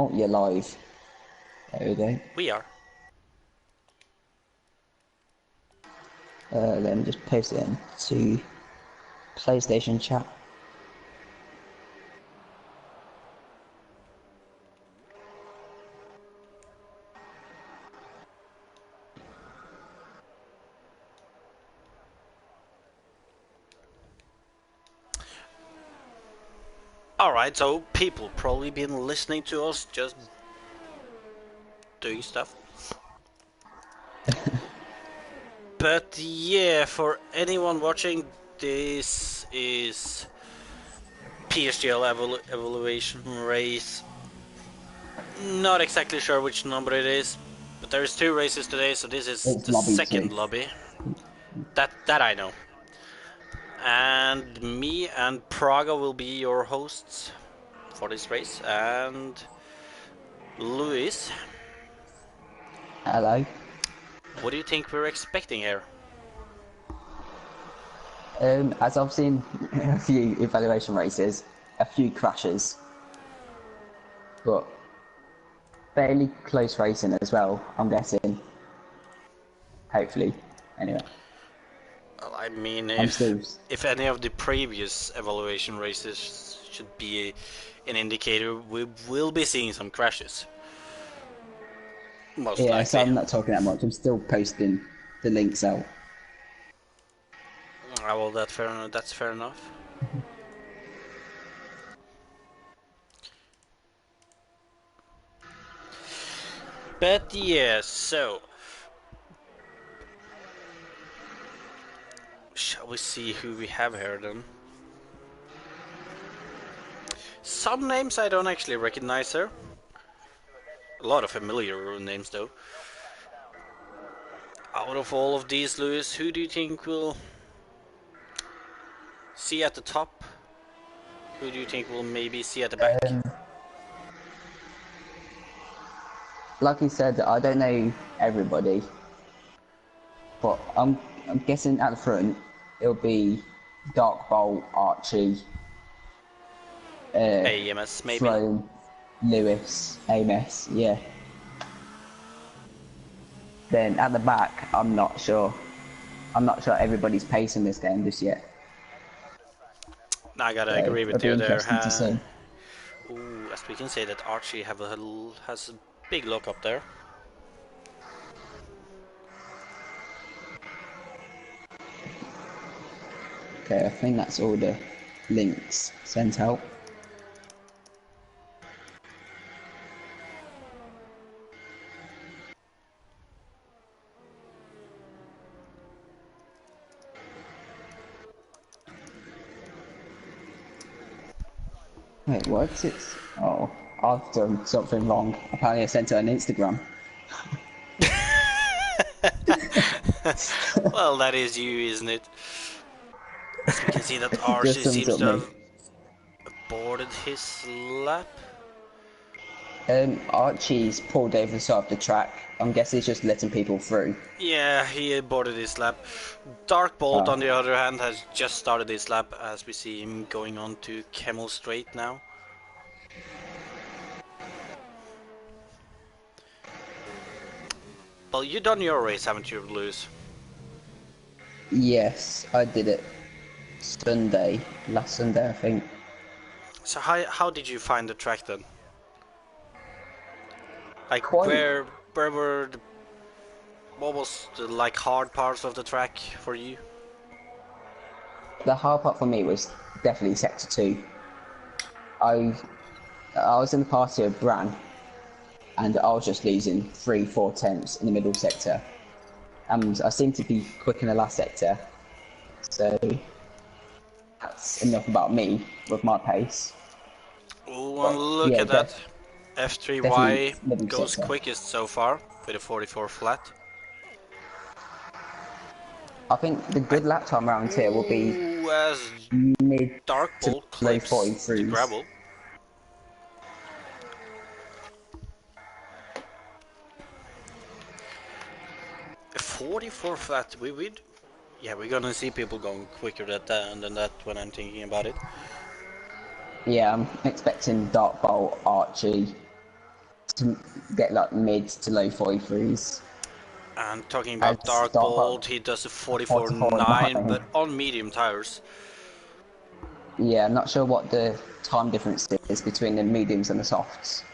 Oh, you're live. There we go. We are. Let me just post it into PlayStation chat. Alright, so people probably been listening to us just doing stuff. But yeah, for anyone watching, this is PSGL evaluation race. Not exactly sure which number it is, but there's 2 races today, so this is It's the lobby second 2. lobby. That I know. And me and Praga will be your hosts for this race, and Luis. Hello. What do you think we're expecting here? As I've seen a few evaluation races, a few crashes, but fairly close racing as well, I'm guessing. Hopefully, anyway. Well, I mean, I'm still... if any of the previous evaluation races should be an indicator, we will be seeing some crashes. Most Yeah, likely. so I'm not talking that much. I'm still posting the links out. Well, that's fair enough. But yeah, so shall we see who we have here then? Some names I don't actually recognize here. A lot of familiar names though. Out of all of these, Lewis, who do you think will see at the top? Who do you think we'll maybe see at the back? Like you said, I don't know everybody, but I'm guessing at the front it'll be Dark Bolt, Archie, AMS maybe? Throne, Lewis, Amos, yeah. Then at the back, I'm not sure. I'm not sure everybody's pace in this game just yet. I gotta So agree it'll with be you there. interesting to see. Ooh, as we can say that Archie has a big look up there. Okay, I think that's all the links sent out. Wait, what? It's... Oh, I've done something wrong. Apparently I sent it on Instagram. Well, that is you, isn't it? As we can see that Archie Just sums seems up to me. have boarded his lap. Archie's pulled over the side of the track. I'm guessing he's just letting people through. Yeah, he boarded his lap. Dark Bolt, on the other hand, has just started his lap as we see him going on to Camel Straight now. Well, you done your race, haven't you, Lewis? Yes, I did it Sunday, last Sunday I think. So how did you find the track then? Like Quite. where were what was the like hard parts of the track for you? The hard part for me was definitely sector 2. I was in the party of Bran, and I was just losing 3-4 tenths in the middle sector, and I seemed to be quick in the last sector, so that's enough about me with my pace. Oh, and But look yeah, at that. definitely F3Y middle goes sector. quickest so far with a 44 flat. I think the good lap time around here will be Ooh, as mid Dark to Bolt low clips the 43s. gravel. A 44 flat, yeah, we're gonna see people going quicker than that when I'm thinking about it. Yeah, I'm expecting Dark Bolt, Archie, to get like mid to low 43s. And talking As about Dark Dark Bolt, Bolt, he does a 44.9, 44.9. but on medium tires. Yeah, I'm not sure what the time difference is between the mediums and the softs.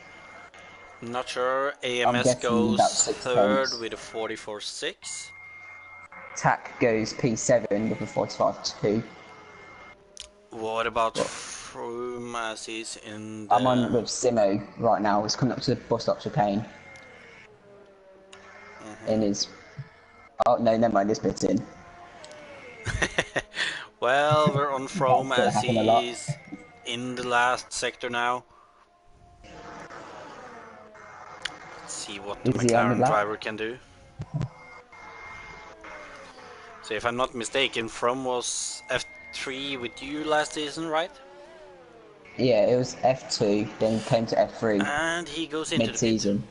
Not sure. I'm AMS guessing about goes 6 third tenths. with a 44.6. TAC goes P7 with a 45.2. What about But Froome as he's in I'm on the... with Simo right now. He's coming up to the bus stop chicane. In his... Oh, no, never mind, this bit's in. Well, we're on Froome That's gonna as happen a lot. he's in the last sector now. Let's see what the Is he on the McLaren lap? driver can do. So if I'm not mistaken, Froome was F3 with you last season, right? Yeah, it was F2, then came to F3 And he goes into the pit. mid-season.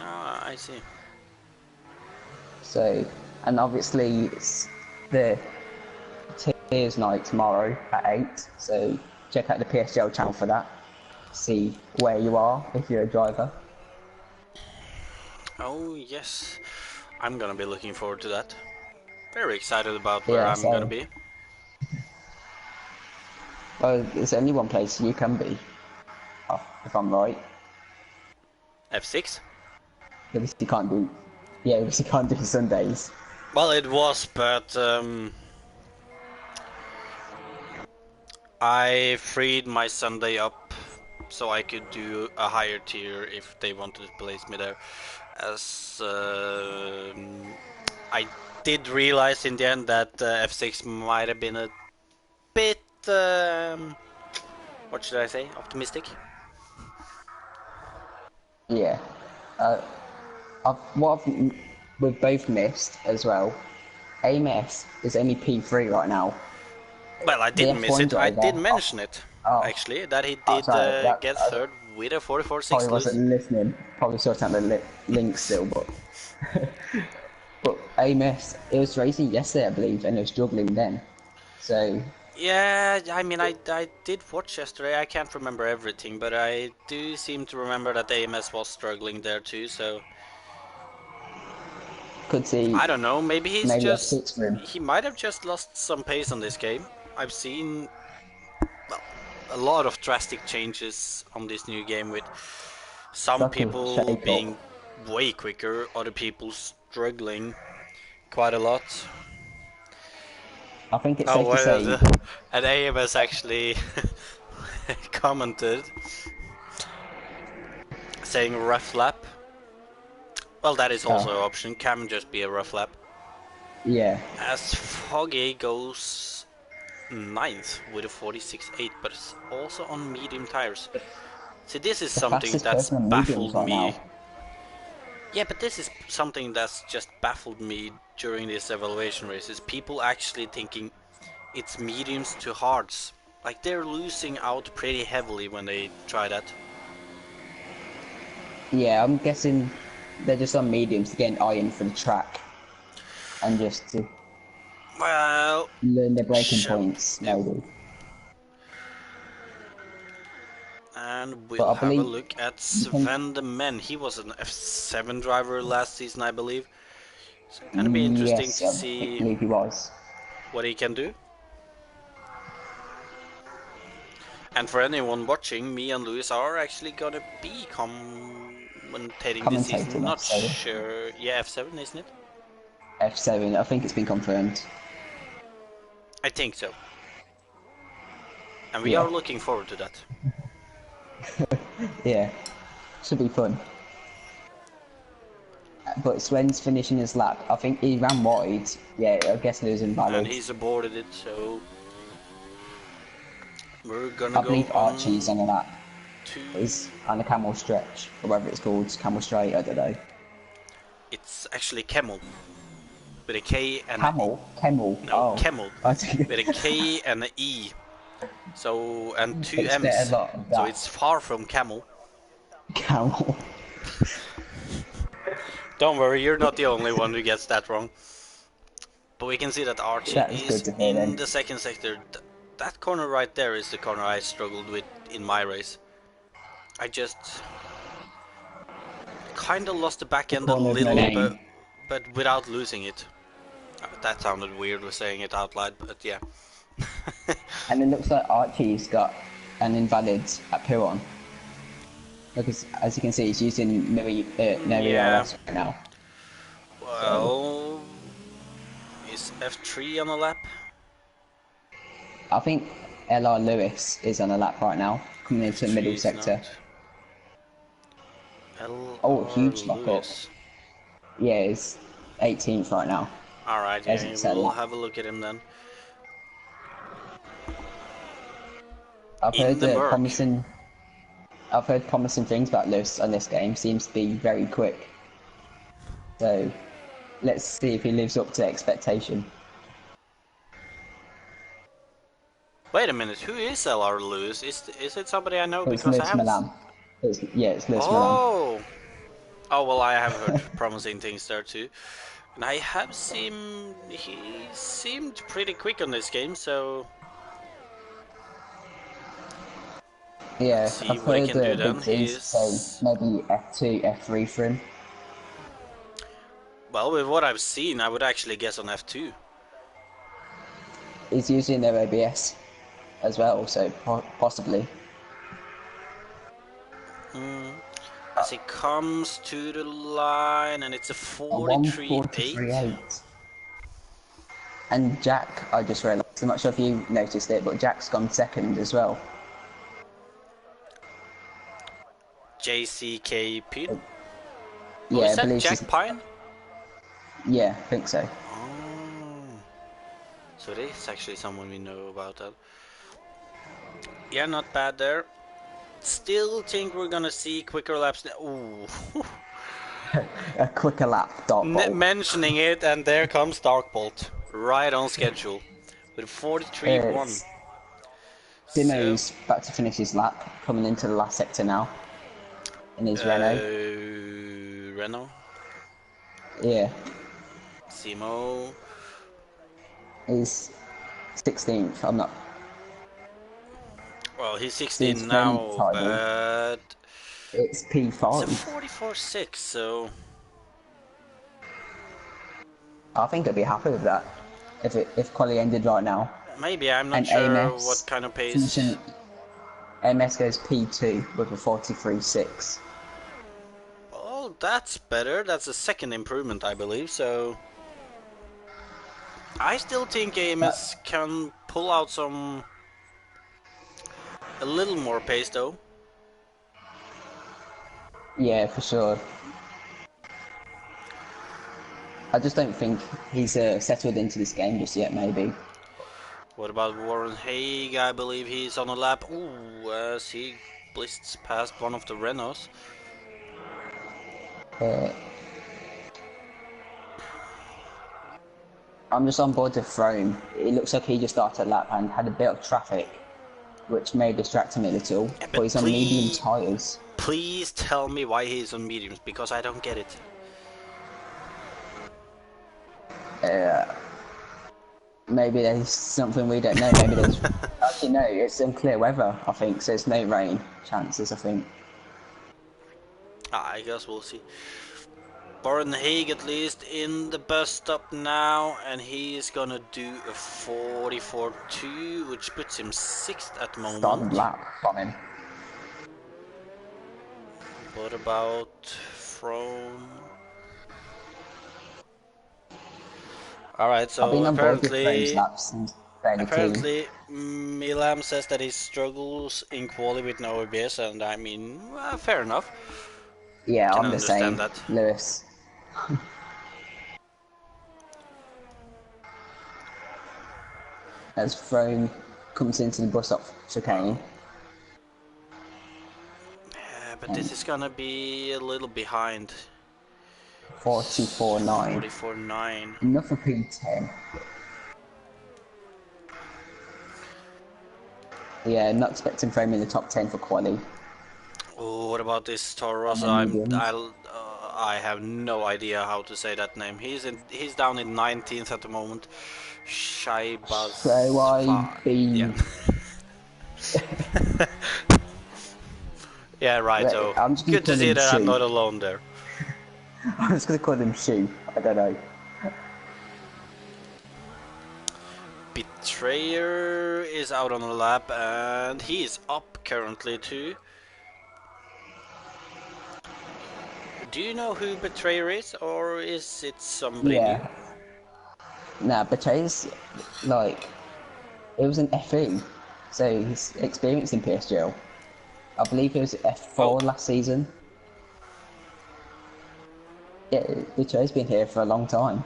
Ah, I see. So, and obviously it's the Tears night tomorrow at 8, so check out the PSGL channel for that. See where you are if you're a driver. Oh yes, I'm gonna be looking forward to that. Very excited about where Yeah, I'm gonna so be. well, there's only one place you can be, if I'm right. F6? Because you can't do, yeah, because you can't do Sundays. Well, it was, but I freed my Sunday up so I could do a higher tier if they wanted to place me there. As I did realize in the end that F6 might have been a bit, what should I say, optimistic. Yeah. We've both missed as well. AMS is only P3 right now. Well, I The didn't miss F1 it. I did driver. mention it, Oh, actually, that he oh, did sorry. get third with a 44.6 Probably wasn't loose. listening. Probably sorting out the link still, but but AMS, it was racing yesterday, I believe, and it was struggling then. So Yeah, I mean, I did watch yesterday. I can't remember everything, but I do seem to remember that AMS was struggling there too, so could see I don't know, maybe he's maybe just... F6 for him. he might have just lost some pace on this game. I've seen, well, a lot of drastic changes on this new game with It's some like a people shake up. being way quicker, other people struggling quite a lot. I think it's Oh, safe to well, say, and AMS actually commented saying rough lap. Well, that is also an option, can just be a rough lap. yeah, As Foggy goes ninth with a 46.8, but it's also on medium tires. See, this is the something fastest that's person on mediums baffled right me. now. Yeah, but this is something that's just baffled me during these evaluation races. People actually thinking it's mediums to hards. Like, they're losing out pretty heavily when they try that. Yeah, I'm guessing they're just on mediums to get an eye in for the track and just to Well, learn their braking shall points, yep. maybe. And But we'll I have a believe look at you can. Sven de Men. He was an F7 driver last season, I believe. So it's gonna be interesting Yes, to I see believe he was. what he can do. And for anyone watching, me and Lewis are actually gonna be commentating this season. Commentating Not F7. sure. Yeah, F7, isn't it? F7, I think it's been confirmed. I think so. And we Yeah, are looking forward to that. yeah, should be fun. But Sven's finishing his lap. I think he ran wide. Yeah, I guess it was And invalid. he's aborted it, so we're gonna I go believe Archie's on on the lap. to... Is on the camel stretch, or whatever it's called, camel straight, I don't know. It's actually Camel. With a K and a... Camel. No, Oh, Camel. I think With a K and an E. So, and two expect a M's. lot of So that. it's far from Camel. Camel. Don't worry, you're not the only one who gets that wrong. But we can see that Archie That is is good to hear in then. the second sector. That corner right there is the corner I struggled with in my race. I just kind of lost the back The end a corner of my little, name. but without losing it. That sounded weird with saying it out loud, but yeah. And it looks like Archie's got an invalid at Piron. Because as you can see, he's using no Yeah. ERS right now. So Well, is F3 on a lap? I think LR Lewis is on a lap right now, coming into the F3 middle is sector. not. Oh, LR huge lock up. Lewis. Yeah, he's 18th right now. Alright, Hasn't yeah, set a we'll lap. have a look at him then. I've In heard the Merc. I've heard promising things about Lewis on this game. Seems to be very quick. So let's see if he lives up to expectation. Wait a minute, who is LR Lewis? Is it somebody I know? It's Because I Lewis haven't. Milan. It's Lewis Milan. Oh! Oh, well, I have heard promising things there too. And I have seen. He seemed pretty quick on this game, so. Yeah, Let's see I've what he heard can do big then. things. So He's. maybe F2, F3 for him. Well, with what I've seen, I would actually guess on F2. He's using their ABS as well, so possibly. As he comes to the line, and it's a A 43.8. 143.8. And Jack, I just realised, I'm not sure if you noticed it, but Jack's gone second as well. JCKP. Oh, Yeah, is I that believe Jack Pine? Yeah, I think so. Oh. So it is actually someone we know about that. Yeah, not bad there. Still think we're gonna see quicker laps. Ooh. A quicker lap, Dark Bolt. Mentioning it, and there comes Dark Bolt. Right on schedule. With 43.1. Dimo's about to finish his lap, coming into the last sector now. In his Renault. Renault. Yeah. Simo. He's 16th, I'm not. Well, he's His 16 friend now, title, but it's it's a P5. 44.6, so I think I'd be happy with that. If quali ended right now. maybe, I'm not And sure AMS what kind of pace. finishing, AMS goes P2 with a 43.6. Oh, that's better. That's a second improvement, I believe, so I still think AMS can pull out a little more pace though. Yeah, for sure. I just don't think he's settled into this game just yet, maybe. What about Warren Haig? I believe he's on a lap. Ooh, as he blitzed past one of the Renaults. I'm just on board to Throne. It looks like he just started a lap and had a bit of traffic, which may distract him a little, Yeah, but he's on medium tyres. Please tell me why he's on mediums, because I don't get it. Maybe there's something we don't know. Maybe there's... Actually, no, it's unclear weather, I think, so there's no rain chances, I think. I guess we'll see. Warren Haig at least in the bus stop now, and he is gonna do a 44.2, which puts him 6th at the moment. Started lap from him. What about from... Alright, so I've been on board with Throne's laps since fairly keen. apparently Milam says that he struggles in quali with no ABS, and I mean, fair enough. Yeah, Can I'm the same, understand that. Lewis. As Throne comes into the bus stop chicane. Yeah, but this is gonna be a little behind. 44.9. 44.9. Enough for P10. Yeah, not expecting Throne in the top 10 for quali. Oh, what about this Toro Rosso? I have no idea how to say that name. He's down in 19th at the moment. Shaibaz. So I be... Yeah. Yeah, right. So I'm just gonna good to call see him that I'm Shoe. not alone there. I'm just gonna call him Shoe. I don't know. Betrayer is out on the lap and he is up currently too. Do you know who Betrayer is, or is it somebody new? Yeah. Nah, Betray's like it was an FE, so he's experienced in PSGL. I believe he was Oh, F4 last season. Yeah, Betray's been here for a long time.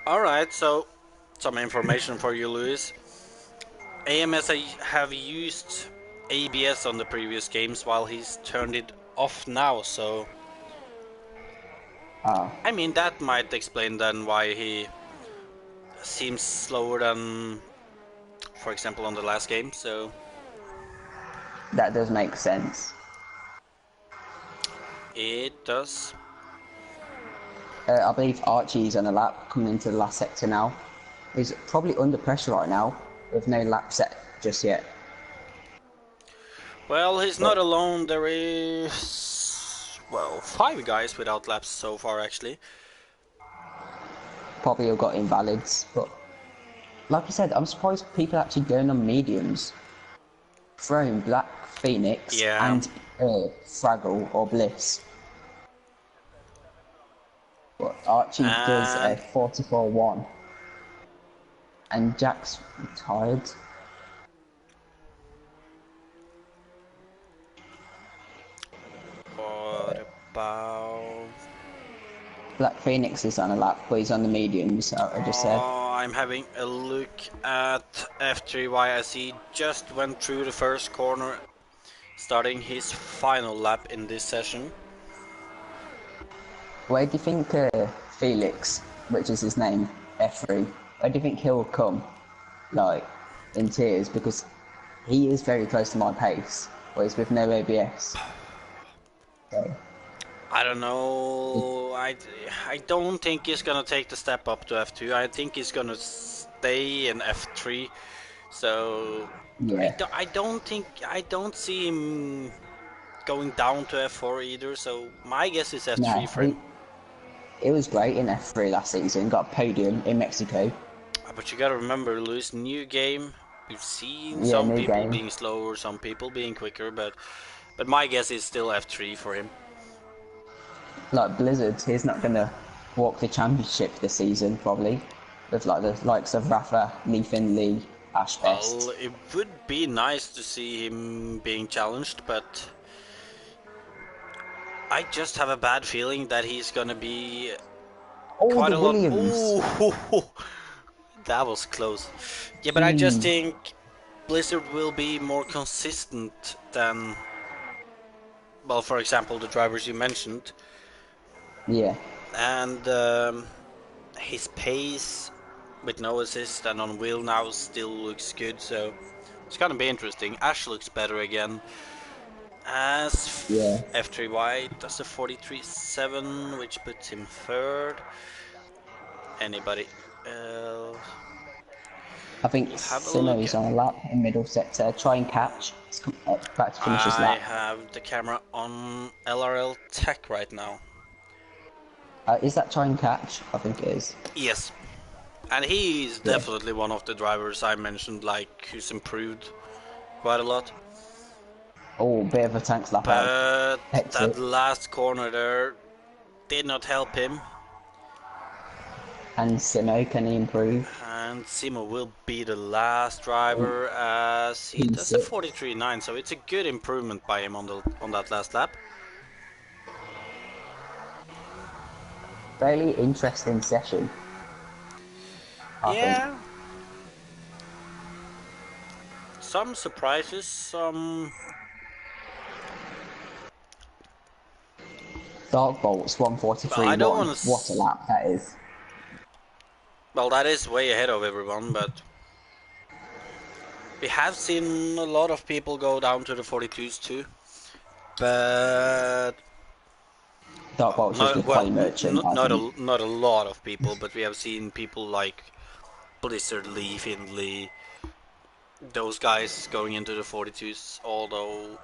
alright, so some information for you, Luis. AMS have used ABS on the previous games while he's turned it off now, so Ah, I mean that might explain then why he seems slower than, for example, on the last game, so that does make sense. it does. I believe Archie's on a lap coming into the last sector now. He's probably under pressure right now with no lap set just yet. Well, he's not But alone. There is, well, 5 guys without laps so far, actually. probably have got invalids. But like I said, I'm surprised people are actually going on mediums. Throwing Black Phoenix Yeah. and Fraggle or Bliss. But Archie does a And 44-1. And Jack's retired. what about... Black Phoenix is on a lap, but he's on the mediums, I just said. Oh, I'm having a look at F3Y as he just went through the first corner, starting his final lap in this session. Where do you think Felix, which is his name, F3, where do you think he'll come? Like, in tears, because he is very close to my pace, but he's with no ABS. So, I don't know. I don't think he's gonna take the step up to F2. I think he's gonna stay in F3. So yeah. I don't see him going down to F4 either. So my guess is Nah, F3 for him. it was great in F3 last season, got a podium in Mexico. But you gotta remember, Luis, new game. We've seen Yeah, some new people game. being slower, some people being quicker, but my guess is still F3 for him. Like Blizzard, he's not gonna walk the championship this season, probably. With like the likes of Rafa, Lee Finley, Ash Well, Best. it would be nice to see him being challenged, but I just have a bad feeling that he's gonna be Oh, quite the a lot. Williams! Ooh, that was close. Yeah, but I just think Blizzard will be more consistent than, well, for example, the drivers you mentioned, Yeah. and his pace with no assist and on wheel now still looks good. So it's gonna be interesting. Ash looks better again. As Yeah. F3Y does a 43.7, which puts him third. Anybody else? I think We'll have a look Simo's at. on a lap in middle sector. Try and catch. Back to finish his I lap. have the camera on LRL Tech right now. Is that try and catch? I think it is. Yes, and he's Yeah. definitely one of the drivers I mentioned, like who's improved quite a lot. Oh, bit of a tank lap out. But that Exit. last corner there did not help him. And Simo, can he improve? And Simo will be the last driver as he does a P6. 43.9, so it's a good improvement by him on that last lap. Fairly interesting session. I Yeah. think. Some surprises, some... Dark Bolt's 143.1. Well, I don't wanna What a lap that is. Well, that is way ahead of everyone, but we have seen a lot of people go down to the 42s too. But Dark Bolt's just with Holly Merchant, I think. not a lot of people, but we have seen people like Blizzard, Lee, Findley, those guys going into the 42s, although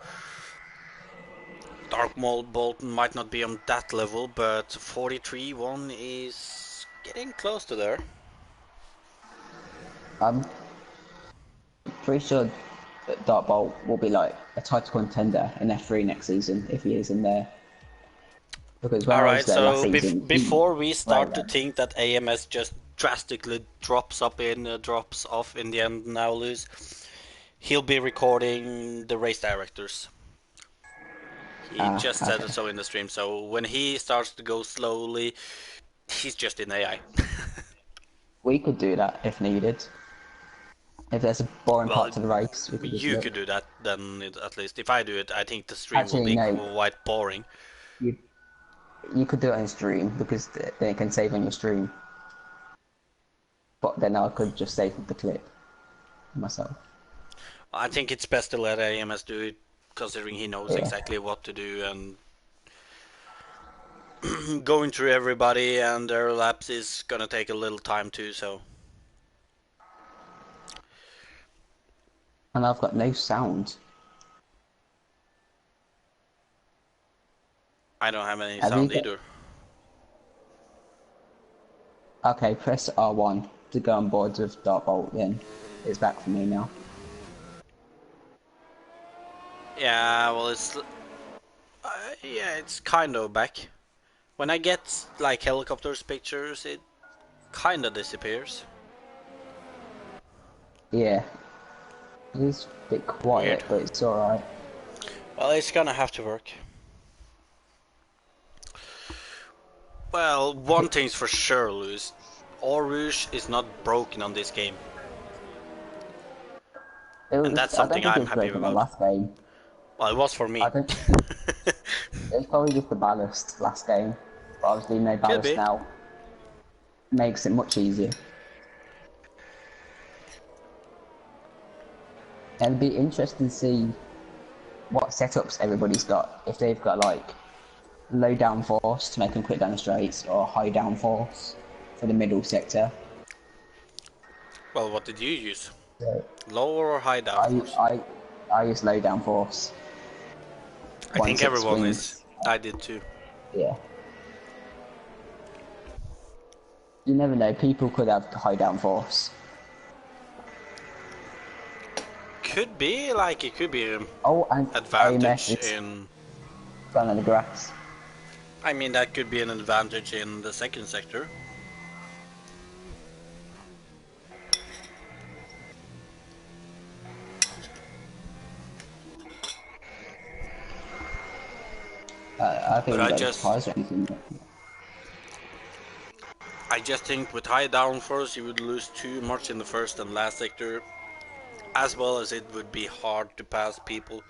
Dark Mold Bolton might not be on that level, but 43-1 is getting close to there. I'm pretty sure that Dark Bolt will be like a title contender in F3 next season if he is in there. Because when I was Alright, there last so season, before we start to right, think that AMS just drastically drops off in the end now lose, he'll be recording the race directors. He just said okay. so in the stream, so when he starts to go slowly, he's just in AI. We could do that if needed. If there's a boring Well, part to the race, we could just you could look. do that then, at least. If I do it, I think the stream will Actually, be no. quite boring. You you could do it on stream because then it can save on your stream. But then I could just save the clip myself. I think it's best to let AMS do it, considering he knows Yeah. exactly what to do, and going through everybody and their laps is gonna take a little time too, so. And I've got no sound. I don't have any Have you sound got... either. Okay, press R1 to go on board with Darkbolt, then it's back for me now. Yeah, well, it's kind of back. When I get like helicopters pictures, it kind of disappears. Yeah. It is a bit Weird. quiet, but it's alright. Well, it's gonna have to work. Well, one thing's for sure, Luz. Rouge is not broken on this game. And that's I don't something think it I'm was happy broken the about. last game. Well, it was for me. I don't... It was probably just the ballast last game. But obviously no Could ballast be. now. Makes it much easier. And it'd be interesting to see what setups everybody's got. If they've got like low downforce to make them quick down the straights, or high downforce for the middle sector. Well, what did you use? So Lower or high downforce? I use low downforce. I think 1/6 everyone is. wings. I did too. Yeah. You never know. People could have high downforce. Could be, like, it could be an Oh, and AMS advantage is in. gone on the grass. I mean, that could be an advantage in the second sector. I think But we got surprised or anything. I just think with high downforce, you would lose too much in the first and last sector, as well as it would be hard to pass people.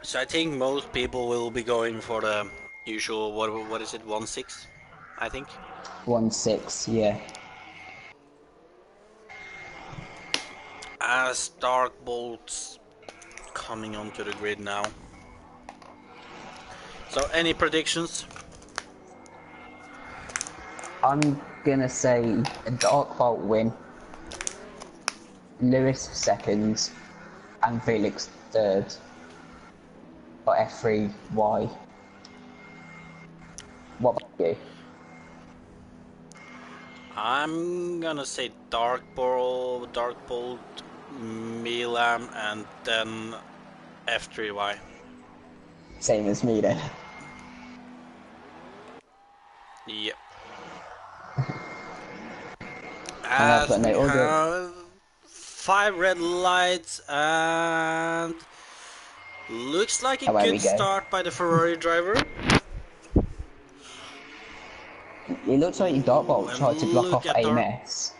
So I think most people will be going for the usual, what is it, 1/6, I think. 1/6, yeah. As Dark Bolt's coming onto the grid now. So any predictions? I'm gonna say a Dark Bolt win, Lewis second, and Felix third. For F3Y. What about you? I'm gonna say Dark Bolt, Milam, and then F3Y. Same as me then. Yep. And I've As got we no other. have 5 red lights and looks like a Away good we go. start by the Ferrari driver. It looks like Dark Bolt And tried to block look off at Dark. AMS,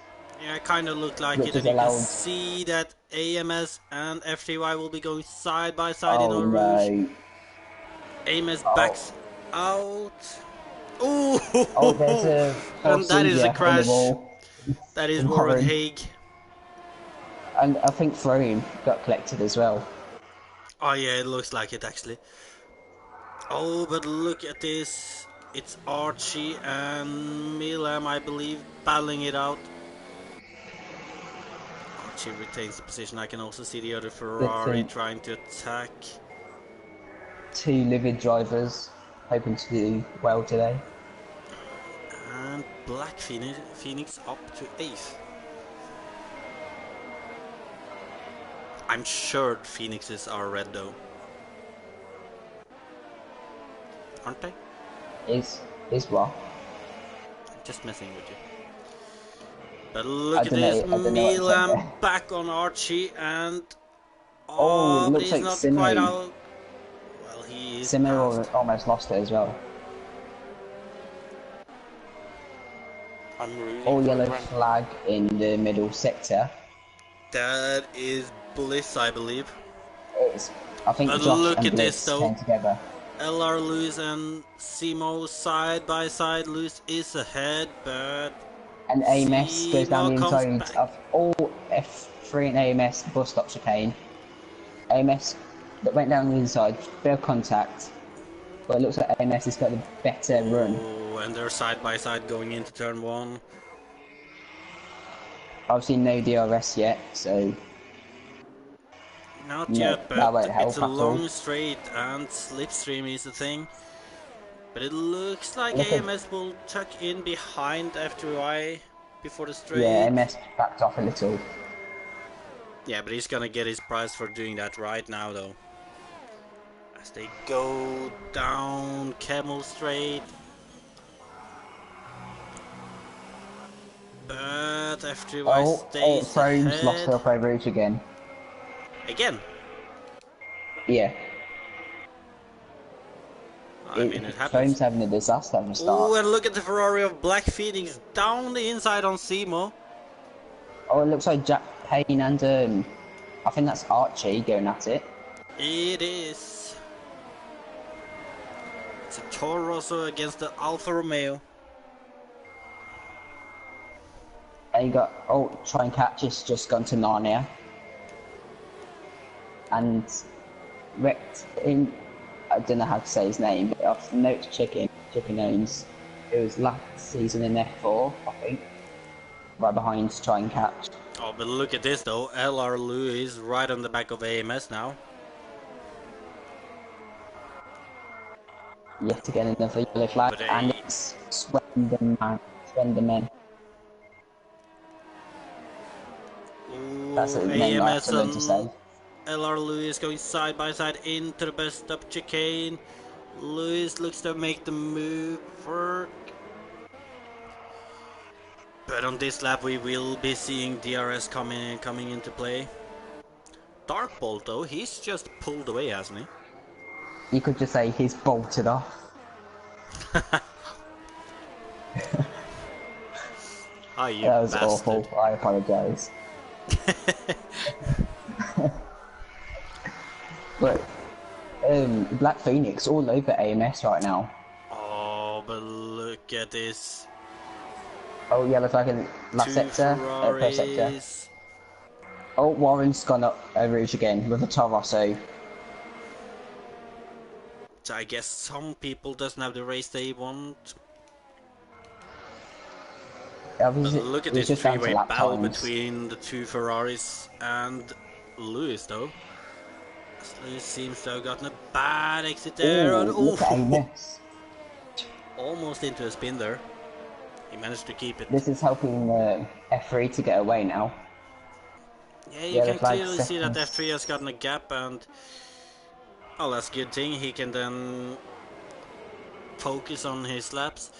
Yeah, it kind of looked like which it, has and you can allowed. see that AMS and F3Y will be going side by side in Oh Eau Rouge. no. AMS Oh, backs out. Ooh, oh, there's a and false that is a seizure in the crash. wall. That is Warren Warren. Haig. And I think Throne got collected as well. Oh yeah, it looks like it actually. Oh, but look at this. It's Archie and Milam, I believe, battling it out. Archie retains the position. I can also see the other The Ferrari trying to attack. 2 livid drivers hoping to do well today. And Black Phoenix up to 8th. I'm sure Phoenixes are red though. Aren't they? Is what? I'm just messing with you. But look at this, I don't know Milan back on Archie and... Oh, but looks he's like not Simo. quite out. Well, he is Simo almost lost it as well. I'm rooting All for yellow Grant. flag in the middle sector. That is Bliss, I believe. I think But Josh look and at this Blitz though. came together. LR Lewis and Simo side by side. Lewis is ahead, but And AMS goes down the inside back. of all F3 and AMS bus stop chicane. AMS that went down the inside, bit of contact. But it looks like AMS has got a better run. Oh, and they're side by side going into turn 1. Obviously no DRS yet, so Not no, yet, that won't but help it's a at all. long straight and slipstream is the thing. But it looks like Look at- AMS will tuck in behind F2I before the straight. Yeah, AMS backed off a little. Yeah, but he's gonna get his prize for doing that right now though. As they go down Camel Straight. But F2I stays Thrones ahead. lost the upper route again. Again? Yeah. I mean, it happens. Thrones having a disaster at the start. Oh, and look at the Ferrari of Black Phoenix down the inside on Simo. Oh, it looks like Jack Payne and I think that's Archie going at it. It is. It's a Toro Rosso against the Alfa Romeo. And you got try and catch it's just gone to Narnia. And wrecked in I don't know how to say his name, but off Notes Chicken owns. It was last season in F4, I think. Right behind to try and catch. Oh, but look at this though. LR Lewis right on the back of AMS now. Yet again another yellow flag, But, and it's Swenderman. That's the name I have AMS to learn to say. LR Lewis going side by side into the best stop chicane. Lewis looks to make the move for... But on this lap we will be seeing DRS coming into play. Darkbolt though, he's just pulled away, hasn't he? You could just say he's bolted off. Oh, you That was bastard. awful. I apologise. But Black Phoenix all over AMS right now. Oh, but look at this. Oh, yellow flag in last sector, first sector. Ferraris. Oh, Warren's gone up Rouge again with a Toro Rosso. So I guess some people doesn't have the race they want. But look at this three-way battle between the two Ferraris and Lewis though. Lewis seems to have gotten a bad exit there. Ooh, look at AMS. Almost into a spin there. He managed to keep it. This is helping F3 to get away now. Yeah, you can clearly see that F3 has gotten a gap, and well, that's a good thing. He can then focus on his laps.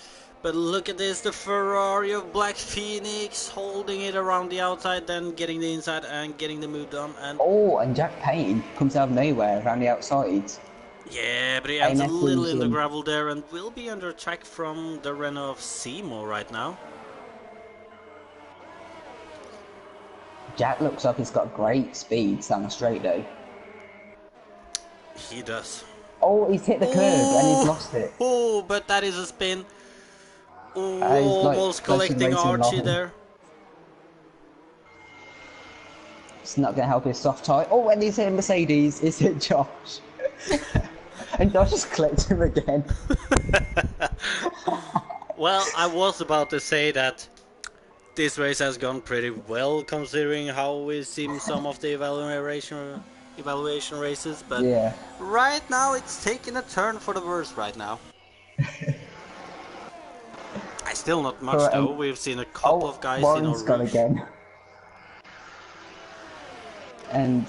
But look at this, the Ferrari of Black Phoenix holding it around the outside, then getting the inside and getting the move done. And and Jack Payne comes out of nowhere around the outside. yeah, but he ends a little in the gravel there and will be under attack from the Renault of Simo right now. Jack looks like he's got great speed down the straight though. He does. Oh, he's hit the curb and he's lost it. Oh, but that is a spin. Oh, like, almost collecting Archie there. It's not going to help his soft tie. Oh, and he's hit Mercedes. He's hit Josh. And Josh just clipped him again. Well, I was about to say that this race has gone pretty well considering how we've seen some of the evaluation races, but Yeah. right now it's taking a turn for the worse right now. Still not much though. We've seen a couple of guys in our Warren's gone again. And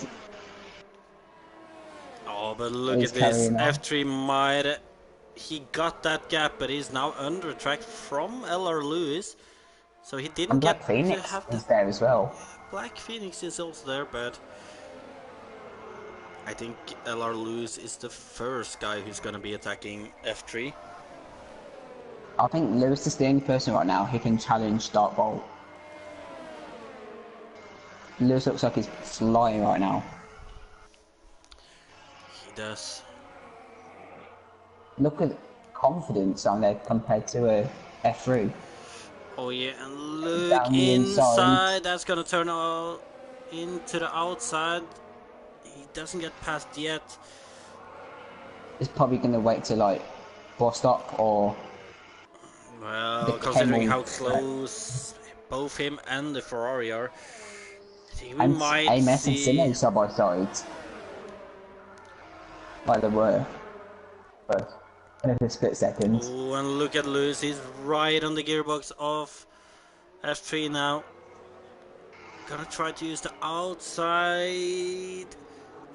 oh, but look he's at this. carrying on. F3 might. He got that gap, but he's now under track from LR Lewis. So he didn't And get Black to Phoenix have is the. there as well. Black Phoenix is also there, but I think LR Lewis is the first guy who's gonna be attacking F3. I think Lewis is the only person right now who can challenge Dark Bolt. Lewis looks like he's flying right now. He does. Look at confidence on there compared to a F3. Oh yeah, and look Down the inside. That's gonna turn out into the outside. He doesn't get past yet. He's probably going to wait to like Bostock or. Well, considering how close both him and the Ferrari are, we and might AMS see. and Simo side by side. Like they were. But in a split second. Oh, and look at Lewis. He's right on the gearbox of F3 now. Gonna try to use the outside.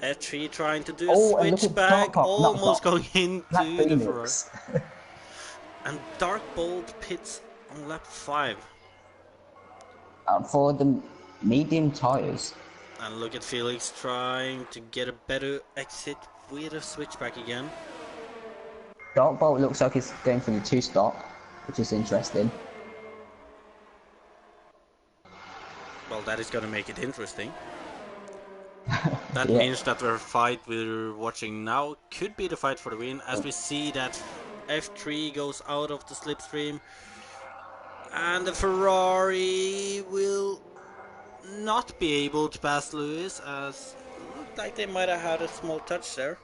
F3 trying to do a switchback, almost going into the Ferrari. And Dark Bolt pits on lap 5. For the medium tyres. And look at Felix trying to get a better exit with a switchback again. Dark Bolt looks like he's going for the 2-stop, which is interesting. Well, that is going to make it interesting. That means that the fight we're watching now could be the fight for the win, as we see that F3 goes out of the slipstream and the Ferrari will not be able to pass Lewis, as it looked like they might have had a small touch there.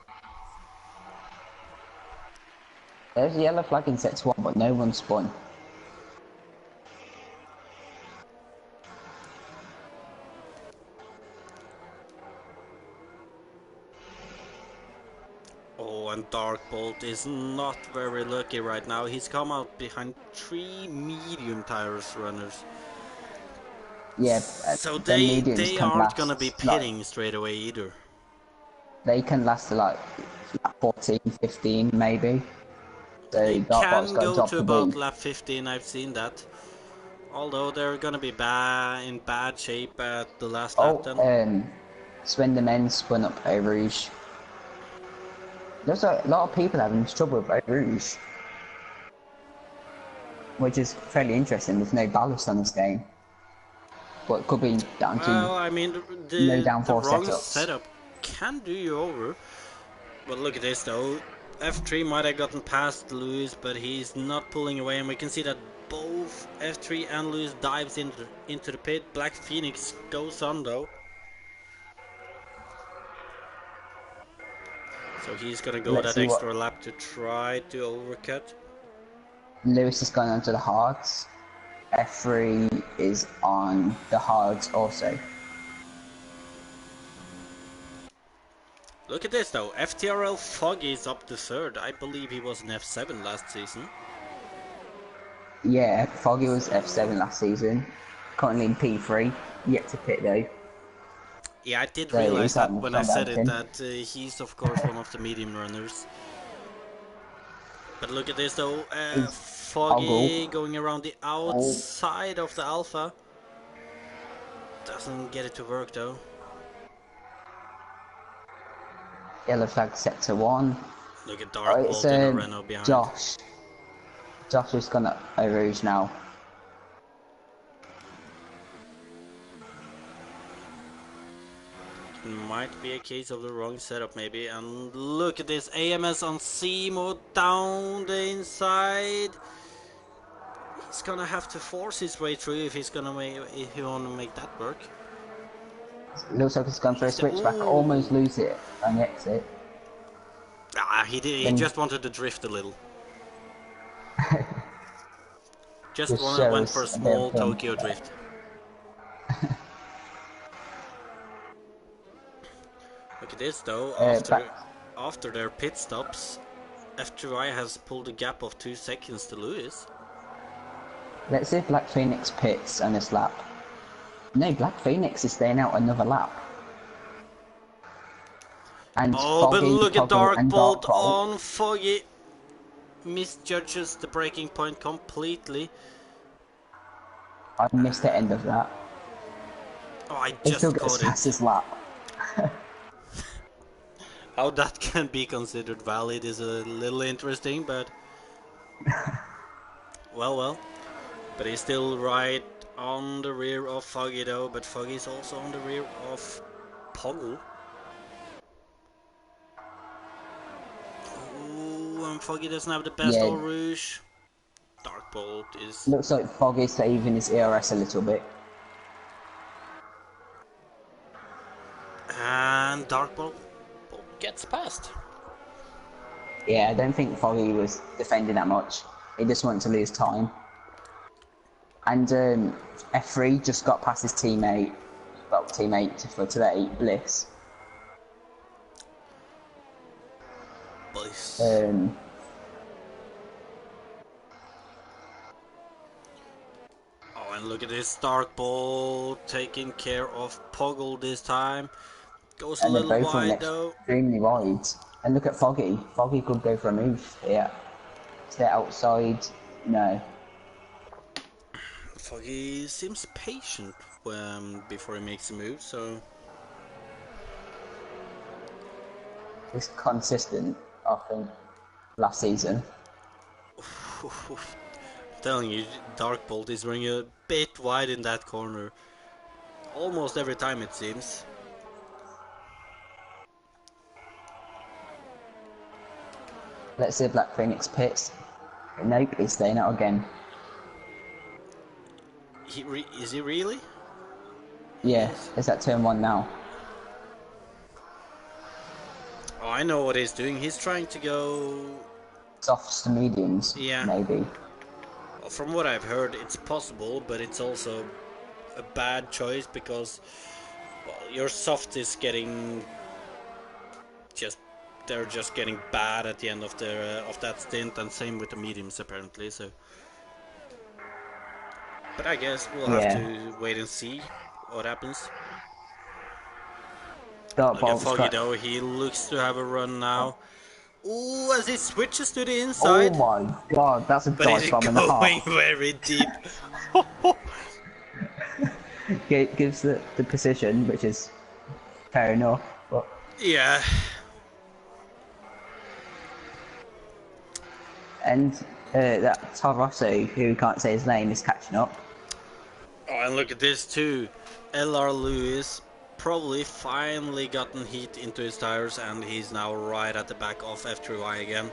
There's a yellow flag in set 1, but no one spun. Oh, and Dark Bolt is not very lucky right now. He's come out behind 3 medium tires runners. Yeah, so they aren't gonna be pitting straight away either. They can last to like 14, 15 maybe. So they can go to about win. lap 15, I've seen that. Although they're gonna be in bad shape at the last lap then. Sven the men spun up Eau Rouge. There's a lot of people having trouble with Eau Rouge. Which is fairly interesting, there's no ballast on this game. But it could be down to I mean, no downforce wrong setups. setup can do you over. But look at this though. F3 might have gotten past Lewis, but he's not pulling away, and we can see that both F3 and Lewis dives into the pit. Black Phoenix goes on though. So he's gonna go that extra lap to try to overcut. Lewis has gone onto the hards. F3 is on the hards also. Look at this though, FTRL Foggy is up to 3rd. I believe he was in F7 last season. Yeah, Foggy was F7 last season. Currently in P3, yet to pit though. Yeah, I did realize that when I said it, that he's of course one of the medium runners. But look at this though, Foggy going around the outside of the Alpha. Doesn't get it to work though. Yellow flag sector 1. Look at Dark Bolt in a Renault behind. Josh has gone up Eau Rouge now. It might be a case of the wrong setup maybe. And look at this, AMS on Simo down the inside. He's gonna have to force his way through if he wanna make that work. Looks like he's gone for a switchback, almost lose it on the exit. Ah, he did. He just wanted to drift a little. Just went for a small Tokyo drift. look at this though. Back, After their pit stops, F2I has pulled a gap of 2 seconds to Lewis. let's see if Black Phoenix pits on this lap. No, Black Phoenix is staying out another lap. And Oh, Foggy, but look at Poggle, and Darkbolt Darkbolt. on Foggy. Misjudges the braking point completely. I missed the end of that. Oh, I He still just gets caught it. past his lap. How that can be considered valid is a little interesting, but well. But he's still right on the rear of Foggy though, but Foggy's also on the rear of Poggle. Ooh, and Foggy doesn't have the best Yeah. All Rouge. Darkbolt is... Looks like Foggy's saving his ERS a little bit. And Darkbolt gets past. Yeah, I don't think Foggy was defending that much. He just wanted to lose time. And F3 just got past his teammate, well, teammate for today, Bliss. Bliss. Um, Oh, and look at this Darkbolt taking care of Poggle this time. Goes a and they're little both on wide though. extremely wide. And look at Foggy. Foggy could go for a move here. Stay outside. No. Foggy seems patient before he makes a move, so... It's consistent, I think, last season. I'm telling you, Darkbolt is running a bit wide in that corner. Almost every time it seems. Let's see if Black Phoenix pits. Nope, he's staying out again. Is he really? Yeah, it's at turn 1 now. Oh, I know what he's doing. He's trying to go... Softs to mediums, Yeah. maybe. Well, from what I've heard, it's possible, but it's also a bad choice because, well, your soft is getting they're just getting bad at the end of their of that stint, and same with the mediums apparently. So, but I guess we'll have to wait and see what happens. Look at Foggy though, he looks to have a run now. Ooh, as he switches to the inside. Oh my god, that's a but dive bomb and a going half. very deep. Gives the position, which is fair enough. But Yeah. and that Tarasso, who can't say his name, is catching up. Oh, and look at this too. LR Lewis probably finally gotten heat into his tires, and he's now right at the back of F3Y again.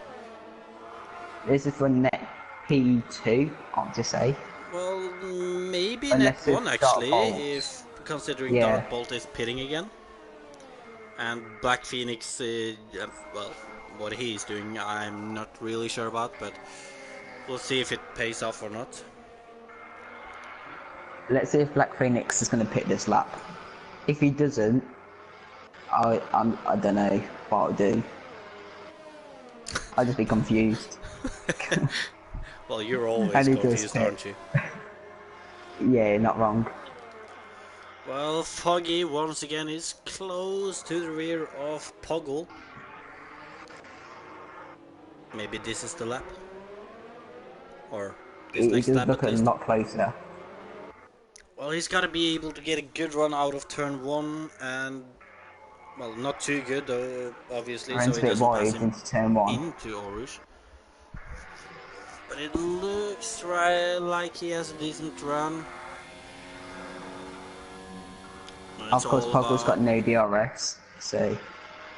This is for net P2, I want to say. Well, maybe Unless net 1 actually, Darkbolt. if considering Yeah. Darkbolt is pitting again. And Black Phoenix, well, what he's doing I'm not really sure about, but we'll see if it pays off or not. Let's see if Black Phoenix is going to pit this lap. If he doesn't, I don't know what I'll do. I'll just be confused. Well, you're always And he confused, does pit. aren't you? Yeah, not wrong. Well, Foggy once again is close to the rear of Poggle. Maybe this is the lap? Or this He next does lap look at a least? lot closer. Well, he's got to be able to get a good run out of turn 1 and... Well, not too good though, obviously, so Runs he a bit doesn't pass wide him into turn 1. into Orush. But it looks like he has a decent run. Of course, Poggle's got no DRS, so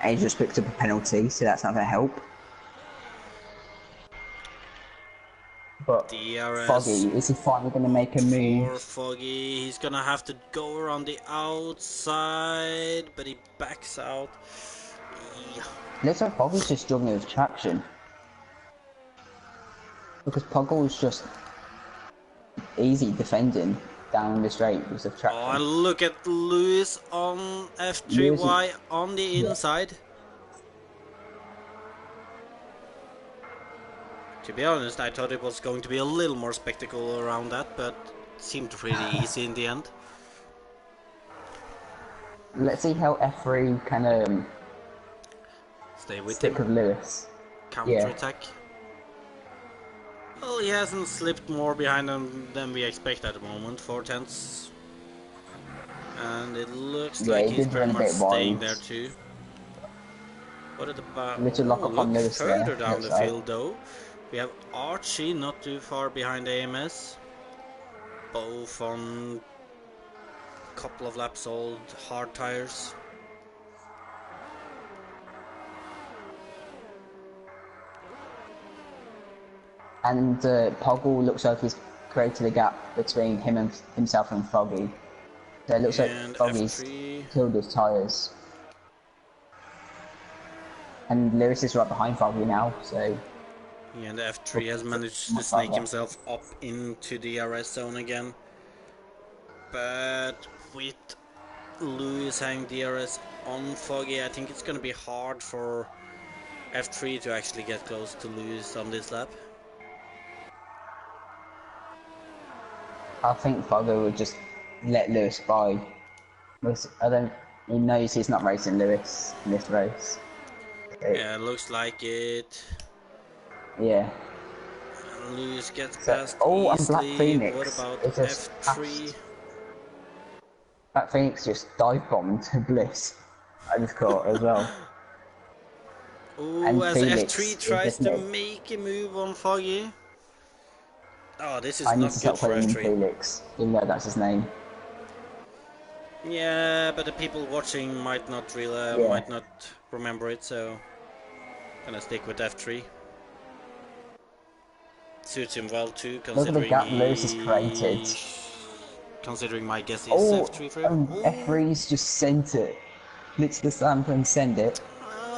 and he just picked up a penalty, so that's not going to help. But DRS Foggy, is he finally going to make a move? for Foggy. He's gonna have to go around the outside, but he backs out. Yeah. Looks like Foggy's just struggling with traction. Because Poggle's just easy defending. down the straight with the Oh, traction. and look at Lewis on Lewis, F3Y on the yeah, inside. To be honest, I thought it was going to be a little more spectacle around that, but it seemed pretty easy in the end. let's see how F3 can Stay with stick him. with Lewis. Yeah, Counter-attack. Well, he hasn't slipped more behind than we expect at the moment. 4 tenths. And it looks yeah, like he he's did very run a much bit staying wide. there too. What about... Little lock Oh, up on look Lewis further there, down looks the like. field though. We have Archie not too far behind AMS. Both on a couple of laps old hard tires. And Poggle looks like he's created a gap between himself and Foggy. So it looks like And Foggy's F3. killed his tyres. And Lewis is right behind Foggy now, so... Yeah, and F3 has managed to much snake better. himself up into the RS zone again. But with Lewis having DRS on Foggy, I think it's going to be hard for F3 to actually get close to Lewis on this lap. I think Foggy would just let Lewis by. I don't... He knows he's not racing Lewis in this race. Yeah, looks like it. Yeah. And Lewis gets So, past oh, and Black easily. What Phoenix about is just F3? passed. Black Phoenix just dive bombed Bliss. I just caught as well. Oh, And as Felix F3 is tries just to mid. make a move on Foggy. Oh, this is I need not to good stop for calling him F3. Felix, even though that's his name. Yeah, but the people watching might not Yeah. remember it, so gonna stick with F3. Suits him well too, Look at the gap Lewis has created. considering my guess is Oh, F3 for him. Ooh. F3's just sent it. Literally the slam and send it,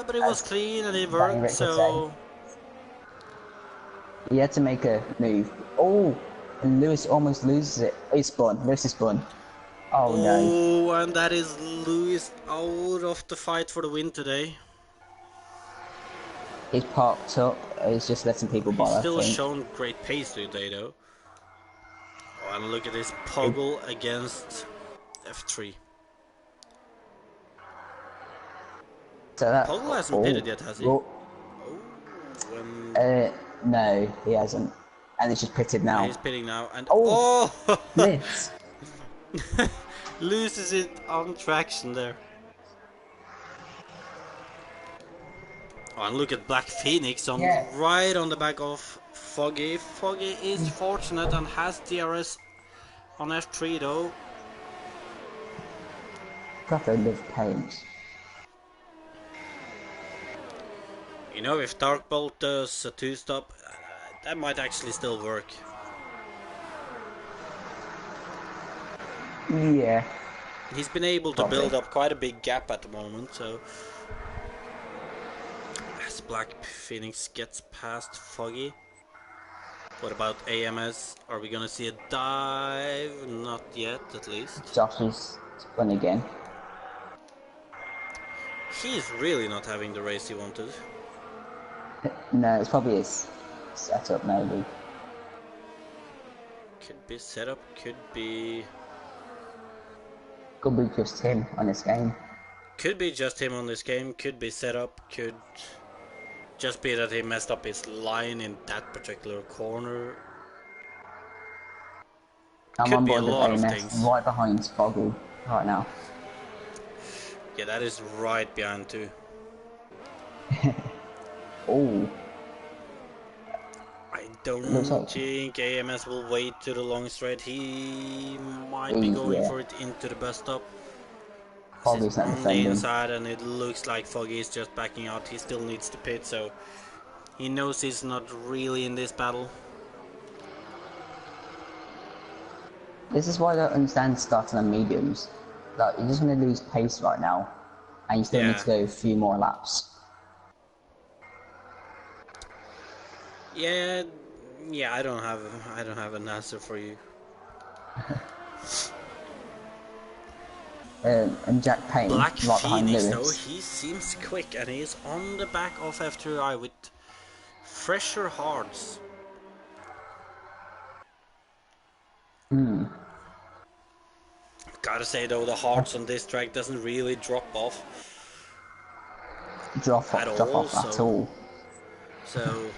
But it was as clean and it Danny worked, Rick would say. so... He had to make a move. Oh, and Lewis almost loses it. He spun. Lewis is spun. Oh no. Oh, and that is Lewis out of the fight for the win today. He's parked up. He's just letting people He's by, I still think. shown great pace today, though. Oh, and look at this It, Poggle against F3. so that. Poggle hasn't Oh. pitted yet, has he? Oh. Oh, and No, he hasn't. And it's just pitted now. he's pitting now, and Oh, oh! Blitz. Loses it on traction there. Oh, and look at Black Phoenix Yeah. right on the back of Foggy. Foggy is fortunate and has DRS on F3 though. Gotta live paint. You know, if Darkbolt does a 2-stop, that might actually still work. Yeah. He's been able to build up quite a big gap at the moment, so... As Black Phoenix gets past Foggy. What about AMS? Are we gonna see a dive? Not yet, at least. Josh is spun again. He's really not having the race he wanted. No, it's probably his setup, maybe. Could be setup, could be... Could be just him on this game. Could be just him on this game, could be setup, could just be that he messed up his line in that particular corner. I'm Could on be a board with lot of AMS, things. right behind Foggle right now. Yeah, that is right behind too. Oh, I don't like- think AMS will wait to the long straight. He might be going for it into the bus stop. Foggy's not On the defending. inside, and it looks like Foggy is just backing out. He still needs to pit, so he knows he's not really in this battle. This is why I don't understand starting on mediums. Like, you're just going to lose pace right now, and you still need to go a few more laps. Yeah, I don't have an answer for you. And Jack Payne Black right behind Phoenix, though, Lewis. he seems quick and he's on the back of F2I with fresher hards. Gotta say though, the hards on this track doesn't really drop off Drop at off at all. So,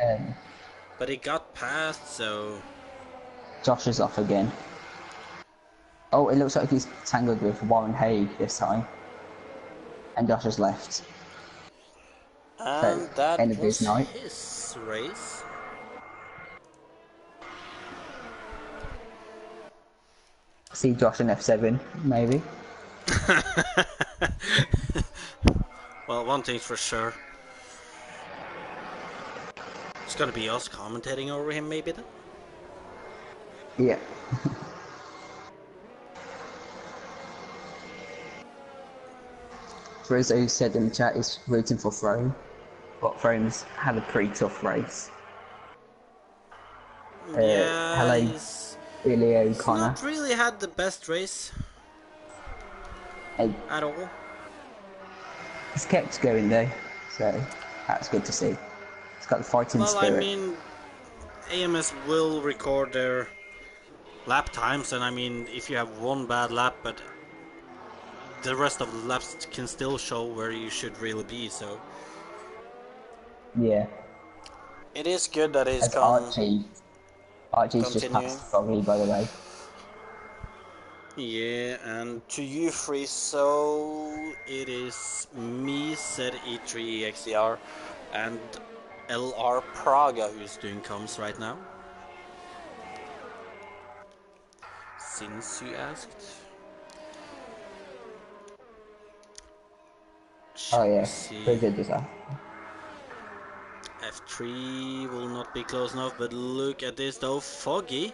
Um, but it got past, so Josh is off again. Oh, it looks like he's tangled with Warren Haig this time. And Josh has left. So, and that end of his was night. his race. See Josh in F7, maybe. Well, one thing's for sure. It's gonna be us commentating over him, maybe then? Yeah. Rizzo said in the chat he's rooting for Throne, but Throne's had a pretty tough race. Yeah, Hello, he's Billy O'Connor. not really had the best race Hey, at all. he's kept going though, so that's good to see. He's got the fighting Well, I spirit. mean, AMS will record their lap times, and I mean, if you have one bad lap, but the rest of the laps can still show where you should really be, so Yeah. it is good that he's As Archie's just continuing. passed Froggy, by the way. Yeah, and to you three, so it is me, said E3 XCR, and LR Praga who's doing comms right now. Since you asked. Oh yeah, see. pretty good as that. F3 will not be close enough, but look at this though, Foggy.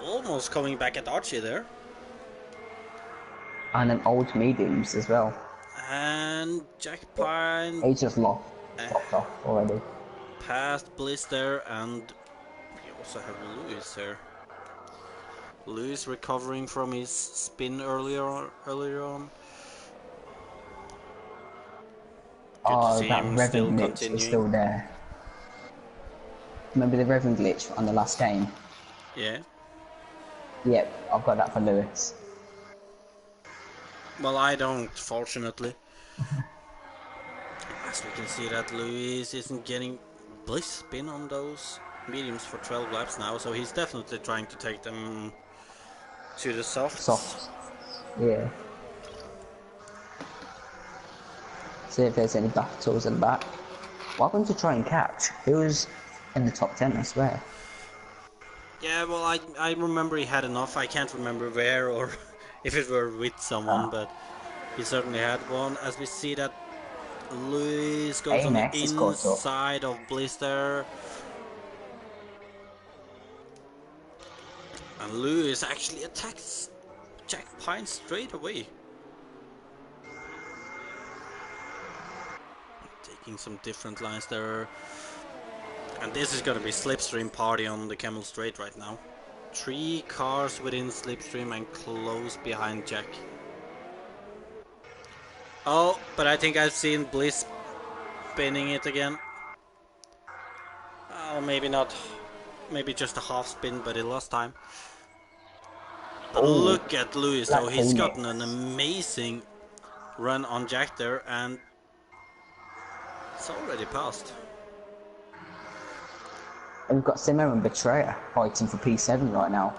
Almost coming back at Archie there. And then old mediums as well. And Jack Pine He just locked off already. past Bliss there, and we also have Lewis there. Lewis recovering from his spin earlier on. Good to see That him revving still glitch continuing. is still there. Remember the revving glitch on the last game? Yeah. Yep, I've got that for Lewis. Well, I don't, fortunately. As we can see that Lewis isn't getting Bliss spin on those mediums for 12 laps now, so he's definitely trying to take them to the softs. Soft. Yeah. See if there's any battles in the back. What happened to try and catch? He was in the top 10, I swear. Yeah, well, I remember he had enough. I can't remember where or if it were with someone, but he certainly had one. As we see that Lewis goes on the inside of Bliss there. And Lewis actually attacks Jack Pine straight away. Taking some different lines there. And this is gonna be Slipstream party on the Camel Straight right now. 3 cars within Slipstream and close behind Jack. Oh, but I think I've seen Bliss spinning it again. Oh, maybe not. Maybe just a half spin, but he lost time. But look at Lewis though, he's gotten an amazing run on Jack there, and it's already passed. And we've got Simmer and Betrayer fighting for P7 right now.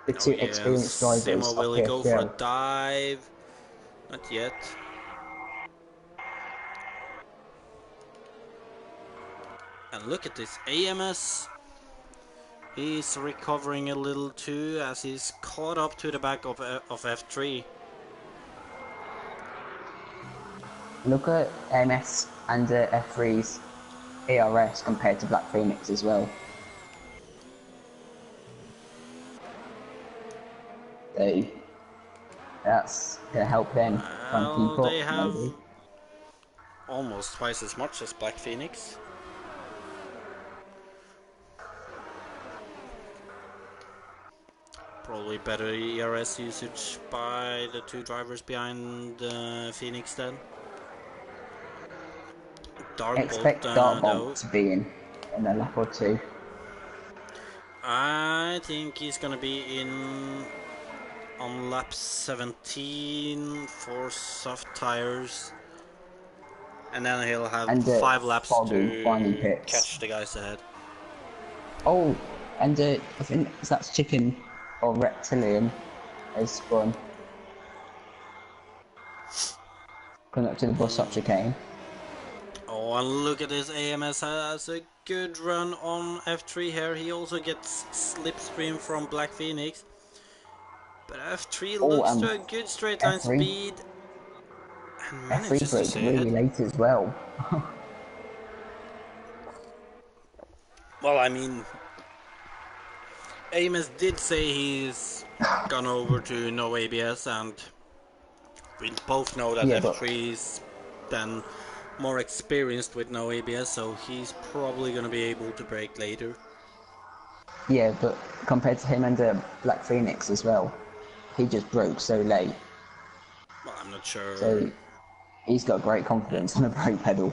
The two experienced drivers. Simmer, will he go for a dive? Not yet. And look at this, AMS. He's recovering a little too as he's caught up to the back of F3. Look at MS and F3's ARS compared to Black Phoenix as well. So that's going to help them try and keep up. They have maybe. almost twice as much as Black Phoenix. Probably better ERS usage by the two drivers behind Phoenix then. Darkbolt Expect Dartbolt though. to be in a lap or two. I think he's gonna be in on lap 17 for soft tires. And then he'll have And 5 laps Foggy finding to pits. catch the guys ahead. Oh, and I think that's Chicken or Reptilian has spun. Coming up to the bus stop chicane. Oh, and look at this, AMS has a good run on F3 here. He also gets slipstream from Black Phoenix. But F3 Oh, looks to a good straight line F3. speed and F3 manages to broke stay really ahead. late as well. Well, I mean, AMS did say he's gone over to no ABS, and we both know that Yeah, but F3 is then more experienced with no ABS, so he's probably going to be able to brake later. yeah, but compared to him and Black Phoenix as well, he just broke so late. Well, I'm not sure. So he's got great confidence on the brake pedal.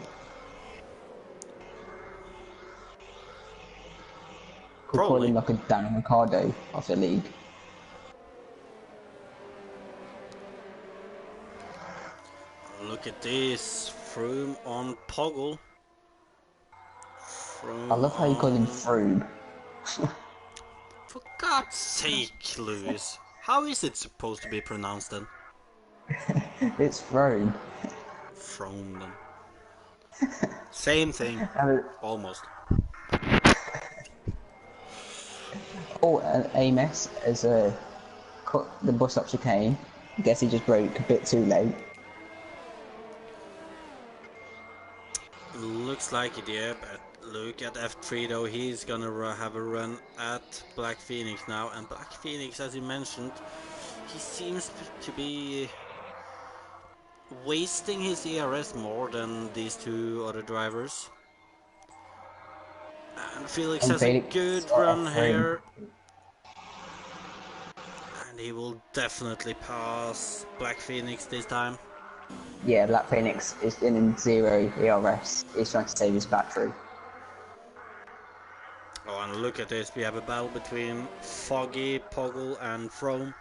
Could call Probably. him like a Dan Ricciardo of the league. Look at this. Froome on Poggle. I Froome love how you call him on... Froome. For God's sake, Lewis. How is it supposed to be pronounced then? It's Froome. Froome then. Same thing. Almost. Oh, and Amos as cut the bus up chicane. I guess he just broke a bit too late. Looks like it, yeah, but look at F3 though, he's gonna have a run at Black Phoenix now, and Black Phoenix, as you mentioned, he seems to be wasting his ERS more than these two other drivers. And Felix And has a Felix good got run F3. here, and he will definitely pass Black Phoenix this time. Yeah, Black Phoenix is in 0 ERS. He's trying to save his battery. Oh, and look at this, we have a battle between Foggy, Poggle and Froome.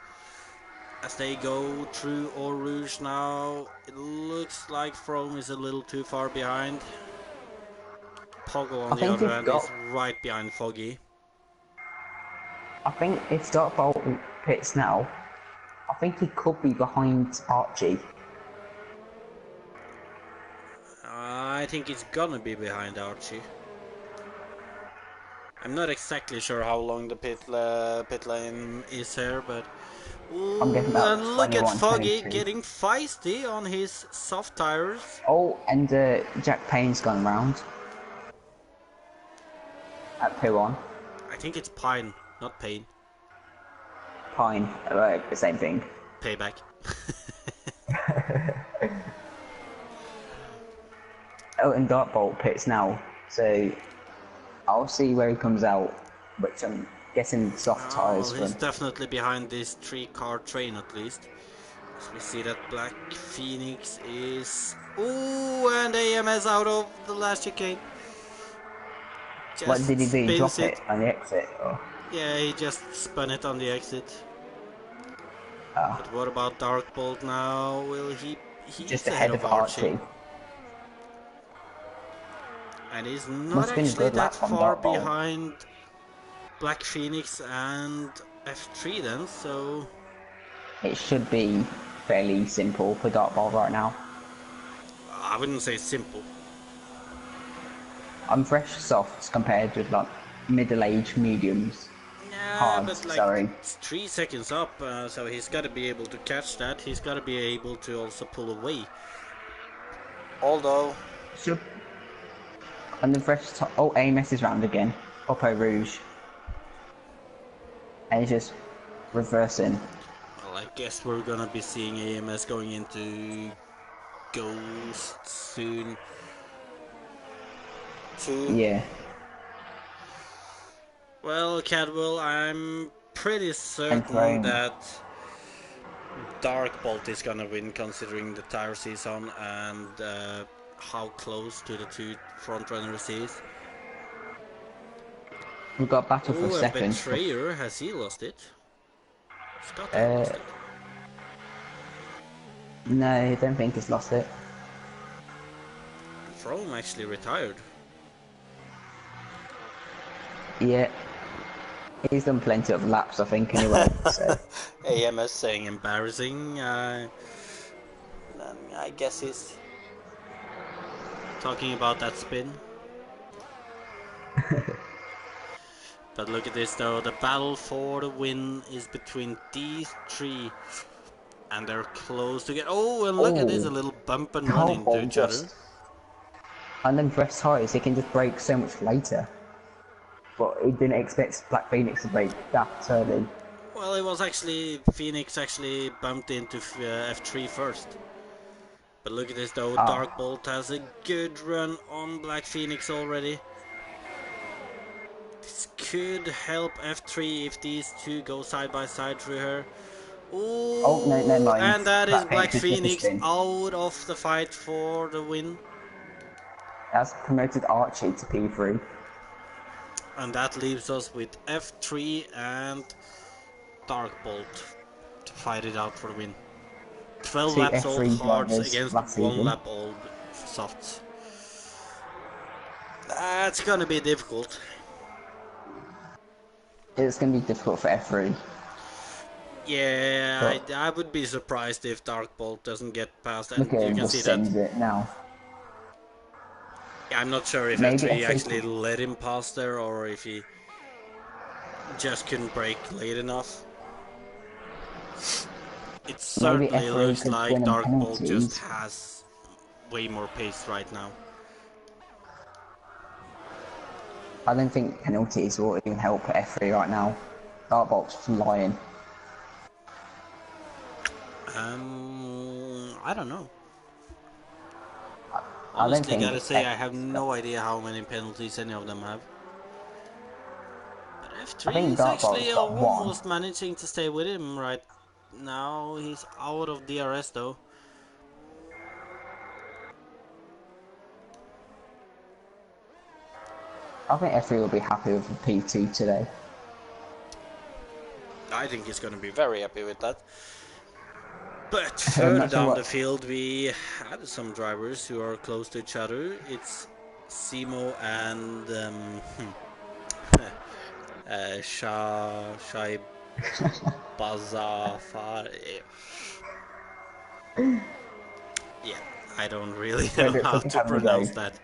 As they go through Eau Rouge now, it looks like Froome is a little too far behind. Poggle on I the think other if hand is right behind Foggy. Dartbolt pits now, I think he could be behind Archie. I think he's gonna be behind Archie. I'm not exactly sure how long the pit lane is here, but... I'm guessing Ooh, about and look at 21, Foggy 22. getting feisty on his soft tires. Oh, and Jack Payne's gone round at P1. I think it's Pine, not Pain. Pine, the same thing. Payback. Oh, and Dartbolt pits now, so I'll see where he comes out, which I'm guessing soft tyres Well, for he's him. definitely behind this 3-car train at least. So we see that Black Phoenix is... Ooh, and AMS out of the last chicane. What Just did he do? spins Drop it. it on the exit? Or? Yeah, he just spun it on the exit. Oh, But what about Darkbolt now? Will he... just He's ahead ahead of of Archie. Archie. And he's not Must have been a actually good that lap from far Dartbolt. behind Black Phoenix and F3 then, so... It should be fairly simple for Dartbolt right now. I wouldn't say simple. I'm fresh softs compared with like middle-aged mediums. Yeah, Hard, but like sorry. it's 3 seconds up, so he's got to be able to catch that. He's got to be able to also pull away. Although, Should. And the fresh top. Oh, Amos is round again. Up Eau Rouge. And he's just reversing. well, I guess we're gonna be seeing AMS going into Ghost soon too. Yeah. Well, Cadwell, I'm pretty certain that Dark Bolt is gonna win, considering the tire season and how close to the two front runners he is. We've got a battle for Oh, and second. Betrayer, has he lost it? Scott lost it. No, I don't think he's lost it. Frome actually retired. Yeah. He's done plenty of laps, I think, anyway. So. AMS saying embarrassing. I guess he's talking about that spin. But look at this though, the battle for the win is between these three. And they're close to get. Oh, and look at this, a little bump and run into each other. And then press tires, he can just brake so much later. But he didn't expect Black Phoenix to brake that early. Well, it was actually Phoenix actually bumped into F3 first. But look at this though, Dark Bolt has a good run on Black Phoenix already. This could help F3 if these two go side by side through her. Ooh, oh, no, never mind. And that is Black Phoenix out of the fight for the win. That's promoted Archie to P3. And that leaves us with F3 and Dark Bolt to fight it out for the win. 12 laps old hards against 1 lap old softs. That's gonna be difficult. It's gonna be difficult for F3. Yeah, I would be surprised if Dark Bolt doesn't get past. And Look at him, just sends it now. I'm not sure if F3 actually let him pass there or if he just couldn't brake late enough. It certainly looks like Dark Bolt just has way more pace right now. I don't think penalties will even help F3 right now. Dark Bolt's flying. I don't know. Honestly, gotta say, I have no idea how many penalties any of them have. But F3 is actually almost managing to stay with him right now. He's out of DRS though. I think F3 will be happy with the P2 today. I think he's gonna be very happy with that. But further down the field, we have some drivers who are close to each other. It's Simo and Shai Bazafar. Yeah, I don't really know how to pronounce that.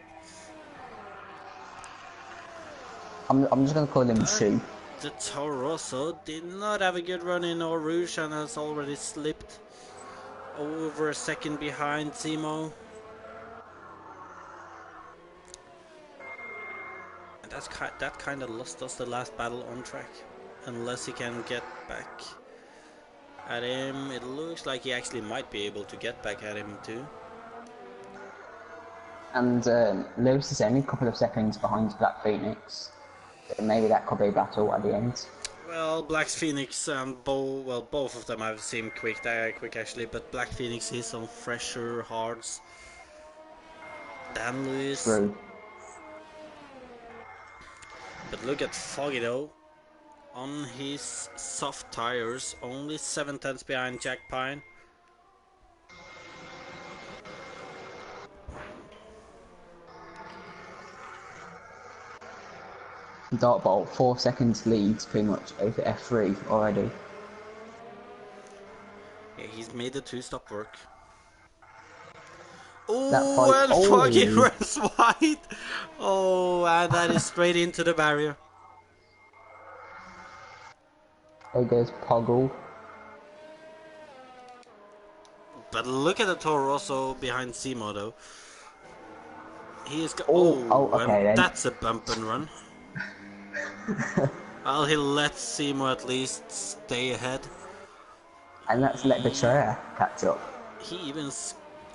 I'm just gonna call him Shu. The Toro Rosso did not have a good run in Eau Rouge and has already slipped over a second behind Simo. And that kind of lost us the last battle on track. Unless he can get back at him. It looks like he actually might be able to get back at him too. And Lewis is only a couple of seconds behind Black Phoenix. So maybe that could be a battle at the end. Well, Black Phoenix and both of them have seemed quick actually, but Black Phoenix is on fresher hards than Lewis. True. But look at Foggy though. On his soft tires, only 7/10 behind Jack Pine. Dark Bolt 4 seconds leads pretty much over F3 already. Yeah, he's made the 2-stop work. Oh, and Foggy runs wide. Oh, and that is straight into the barrier. There goes Poggle. But look at the Toro Rosso behind Simo though. He is okay, and that's a bump and run. Well, he let Simo at least stay ahead. And let's let Betrayer catch up. He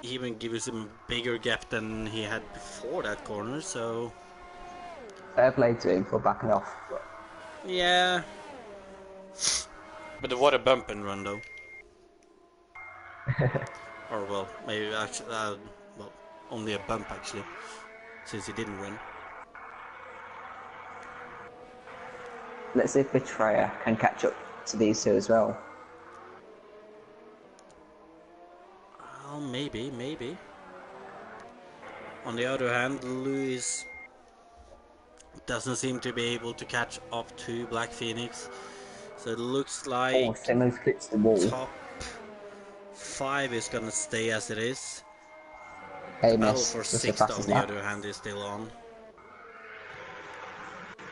even gives him a bigger gap than he had before that corner, so... Fair play to him for backing off. Yeah. But what a bump and run though. Or well, maybe actually, well, only a bump actually, since he didn't run. Let's see if Betrayer can catch up to these two as well. Well, maybe. On the other hand, Lewis doesn't seem to be able to catch up to Black Phoenix. So it looks like Oh, Simmons clips the wall. top 5 is gonna stay as it is. The battle Amos for with the 6th, on fastest the lap. other hand, is still on.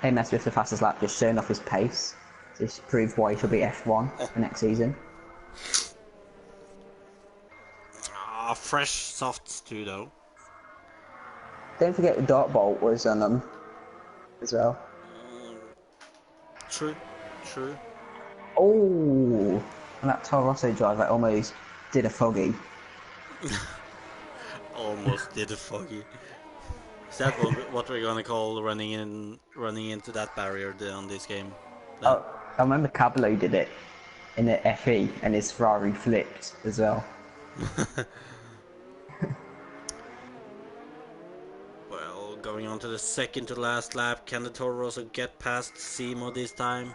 Amos with the fastest lap, just showing off his pace. Just to prove why he should be F1 for next season. Fresh softs too, though. Don't forget the dart bolt was on them as well. True. Oh, and that Toro Rosso drive that almost did a foggy. Almost did a foggy. Is that what we're gonna call running into that barrier on this game? Oh, I remember Cablo did it in the FE and his Ferrari flipped as well. Well, going on to the second to last lap, can the Toro Rosso get past Simo this time?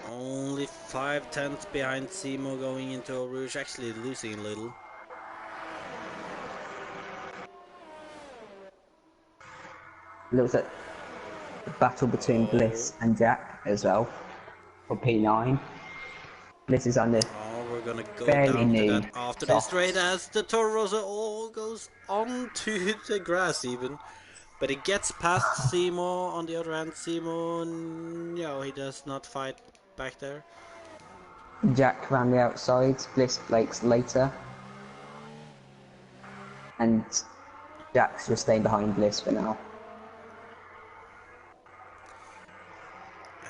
Only 5/10 behind Simo going into Eau Rouge, actually losing a little. Looks like the battle between Bliss and Jack as well for P9. Bliss is on the We're gonna go fairly down to new that after this soft. straight as the Toro Rosso all goes onto the grass even. But it gets past Simo. On the other hand, Simo, no, he does not fight back there. Jack ran the outside, Bliss Blake's later. And Jack's just staying behind Bliss for now.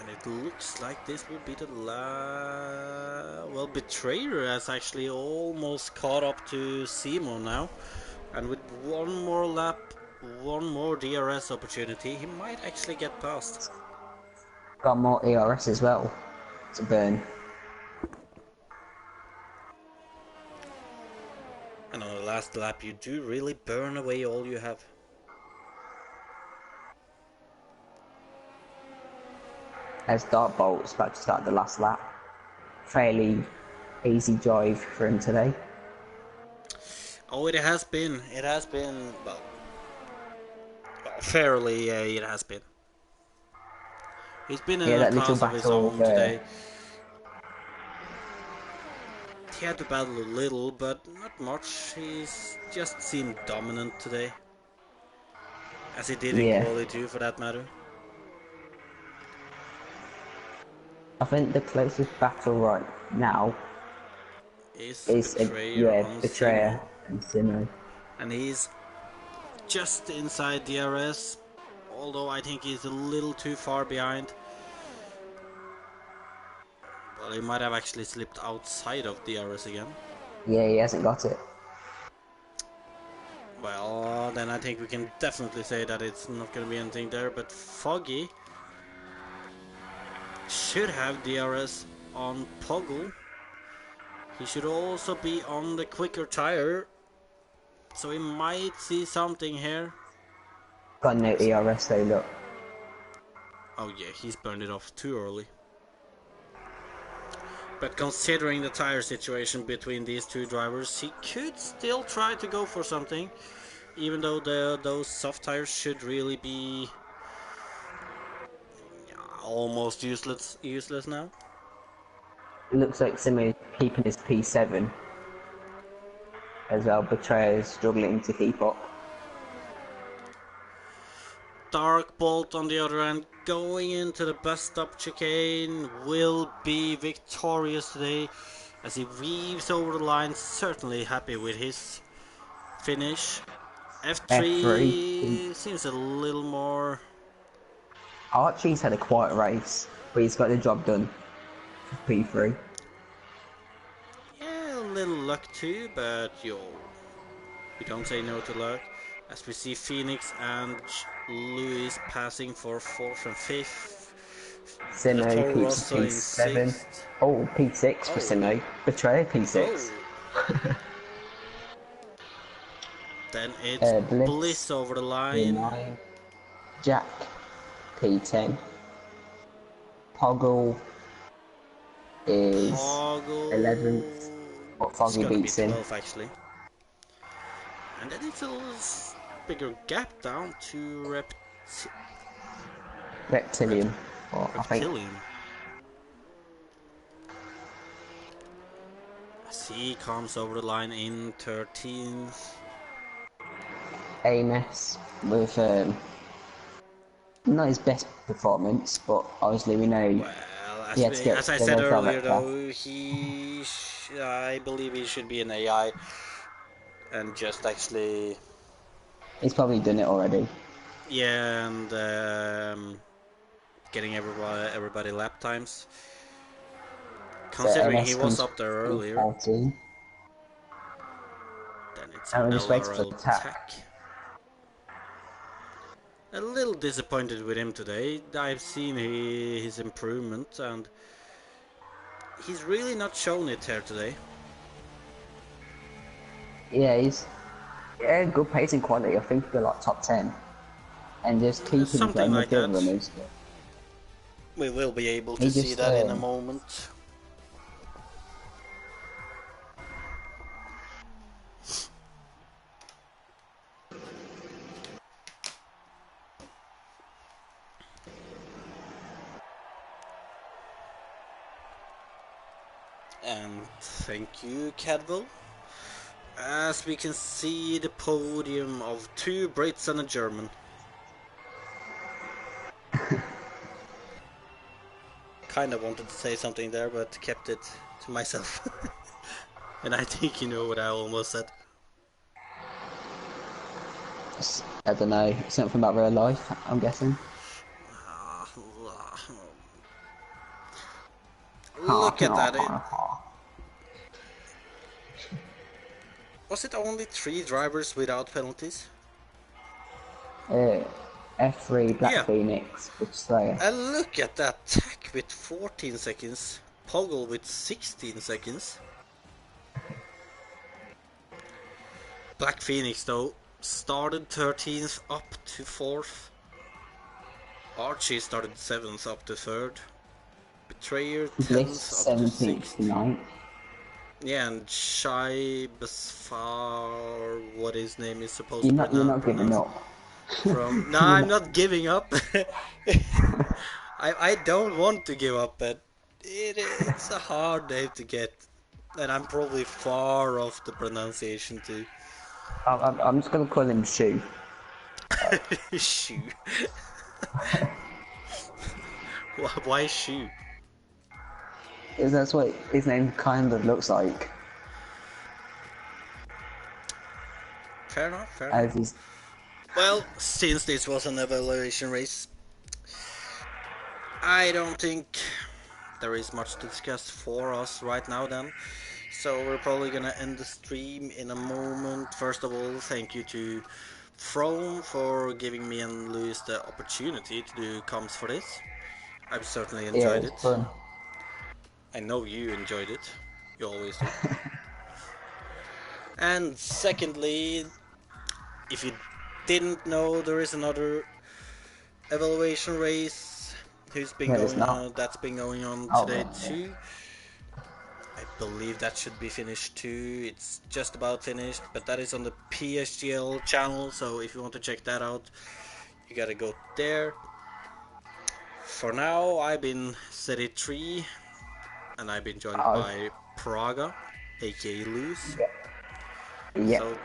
And it looks like this will be the well, Betrayer has actually almost caught up to Simo now. And with one more lap, one more DRS opportunity, he might actually get past. Got more ERS as well to burn. And on the last lap, you do really burn away all you have. As Dartbolt is about to start the last lap. Fairly easy drive for him today. Oh, it has been, well, fairly, it has been. He's been in a That little class of his battle own today. He had to battle a little, but not much. He's just seemed dominant today. As he did in quali too, for that matter. I think the closest battle right now is Betrayer and Simo. And he's just inside DRS, although I think he's a little too far behind. Well, he might have actually slipped outside of DRS again. Yeah, he hasn't got it. Well, then I think we can definitely say that it's not going to be anything there, but Foggy should have DRS on Poggle. He should also be on the quicker tire, so we might see something here. Got no ERS though, look. Oh yeah, he's burned it off too early. But considering the tire situation between these two drivers, he could still try to go for something, even though those soft tires should really be almost useless now. It looks like Simo keeping his P7 as well. Betrayer is struggling to keep up. Dark Bolt on the other end, going into the bus stop chicane, will be victorious today as he weaves over the line. Certainly happy with his finish. F3 seems a little more. Archie's had a quiet race, but he's got the job done for P3. Yeah, a little luck too, but you don't say no to luck. as we see Phoenix and Lewis passing for 4th and 5th. Simo Toro keeps Rosso in P7. 6th. Oh, P6 for Oh, Simo. Betrayer P6. oh. Then it's Bliss Bliss over the line. P9. Jack P10. Poggle is Poggle 11th. But is Foggy gonna be beats him. 12th actually. And then it's a little bigger gap down to Reptilian. Or I think. Reptilian. As he comes over the line in 13th. Amos with not his best performance, but obviously we know Well, he had to get as I the said red earlier, director. though, I believe he should be an AI and just actually, He's probably done it already. yeah, and getting everybody lap times. So Considering he MS was comes up there in earlier, 14. then it's And we're just waiting for LRL the attack. Tech. A little disappointed with him today. I've seen his improvement, and he's really not shown it here today. Yeah, he's good pacing quality. I think he'll be like top 10. And just keeping Something the like midfield that. runners. We will be able to He see just that in a moment. And thank you, Cadwell. As we can see the podium of 2 Brits and a German. Kinda wanted to say something there, but kept it to myself. And I think you know what I almost said. I don't know, something about real life, I'm guessing. Look at that. Was it only 3 drivers without penalties? F3 Black Yeah. Phoenix, which Slayer. And look at that Tech with 14 seconds. Poggle with 16 seconds. Black Phoenix though started 13th up to 4th. Archie started 7th up to 3rd. Betrayer 10th Bliss up to 17th 6th. to 9th. Yeah, and Shai Basfar, what his name is supposed You're to not giving pronounce. up. From no, I'm not giving up. I don't want to give up, but it's a hard name to get, and I'm probably far off the pronunciation too. I'm just gonna call him Shu. Shoe. Why shoe? Because that's what his name kind of looks like. Fair enough, fair As enough. he's Well, since this was an evaluation race, I don't think there is much to discuss for us right now then. So we're probably gonna end the stream in a moment. First of all, thank you to From for giving me and Luis the opportunity to do comms for this. I've certainly enjoyed it's it. fun. I know you enjoyed it. You always do. And secondly, if you didn't know, there is another evaluation race that's been going on today too. I believe that should be finished too. It's just about finished, but that is on the PSGL channel, so if you want to check that out, you gotta go there. For now, I've been City 3, and I've been joined by Praga, aka Luz. Yeah. So,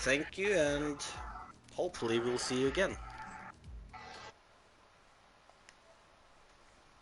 thank you, and hopefully we'll see you again.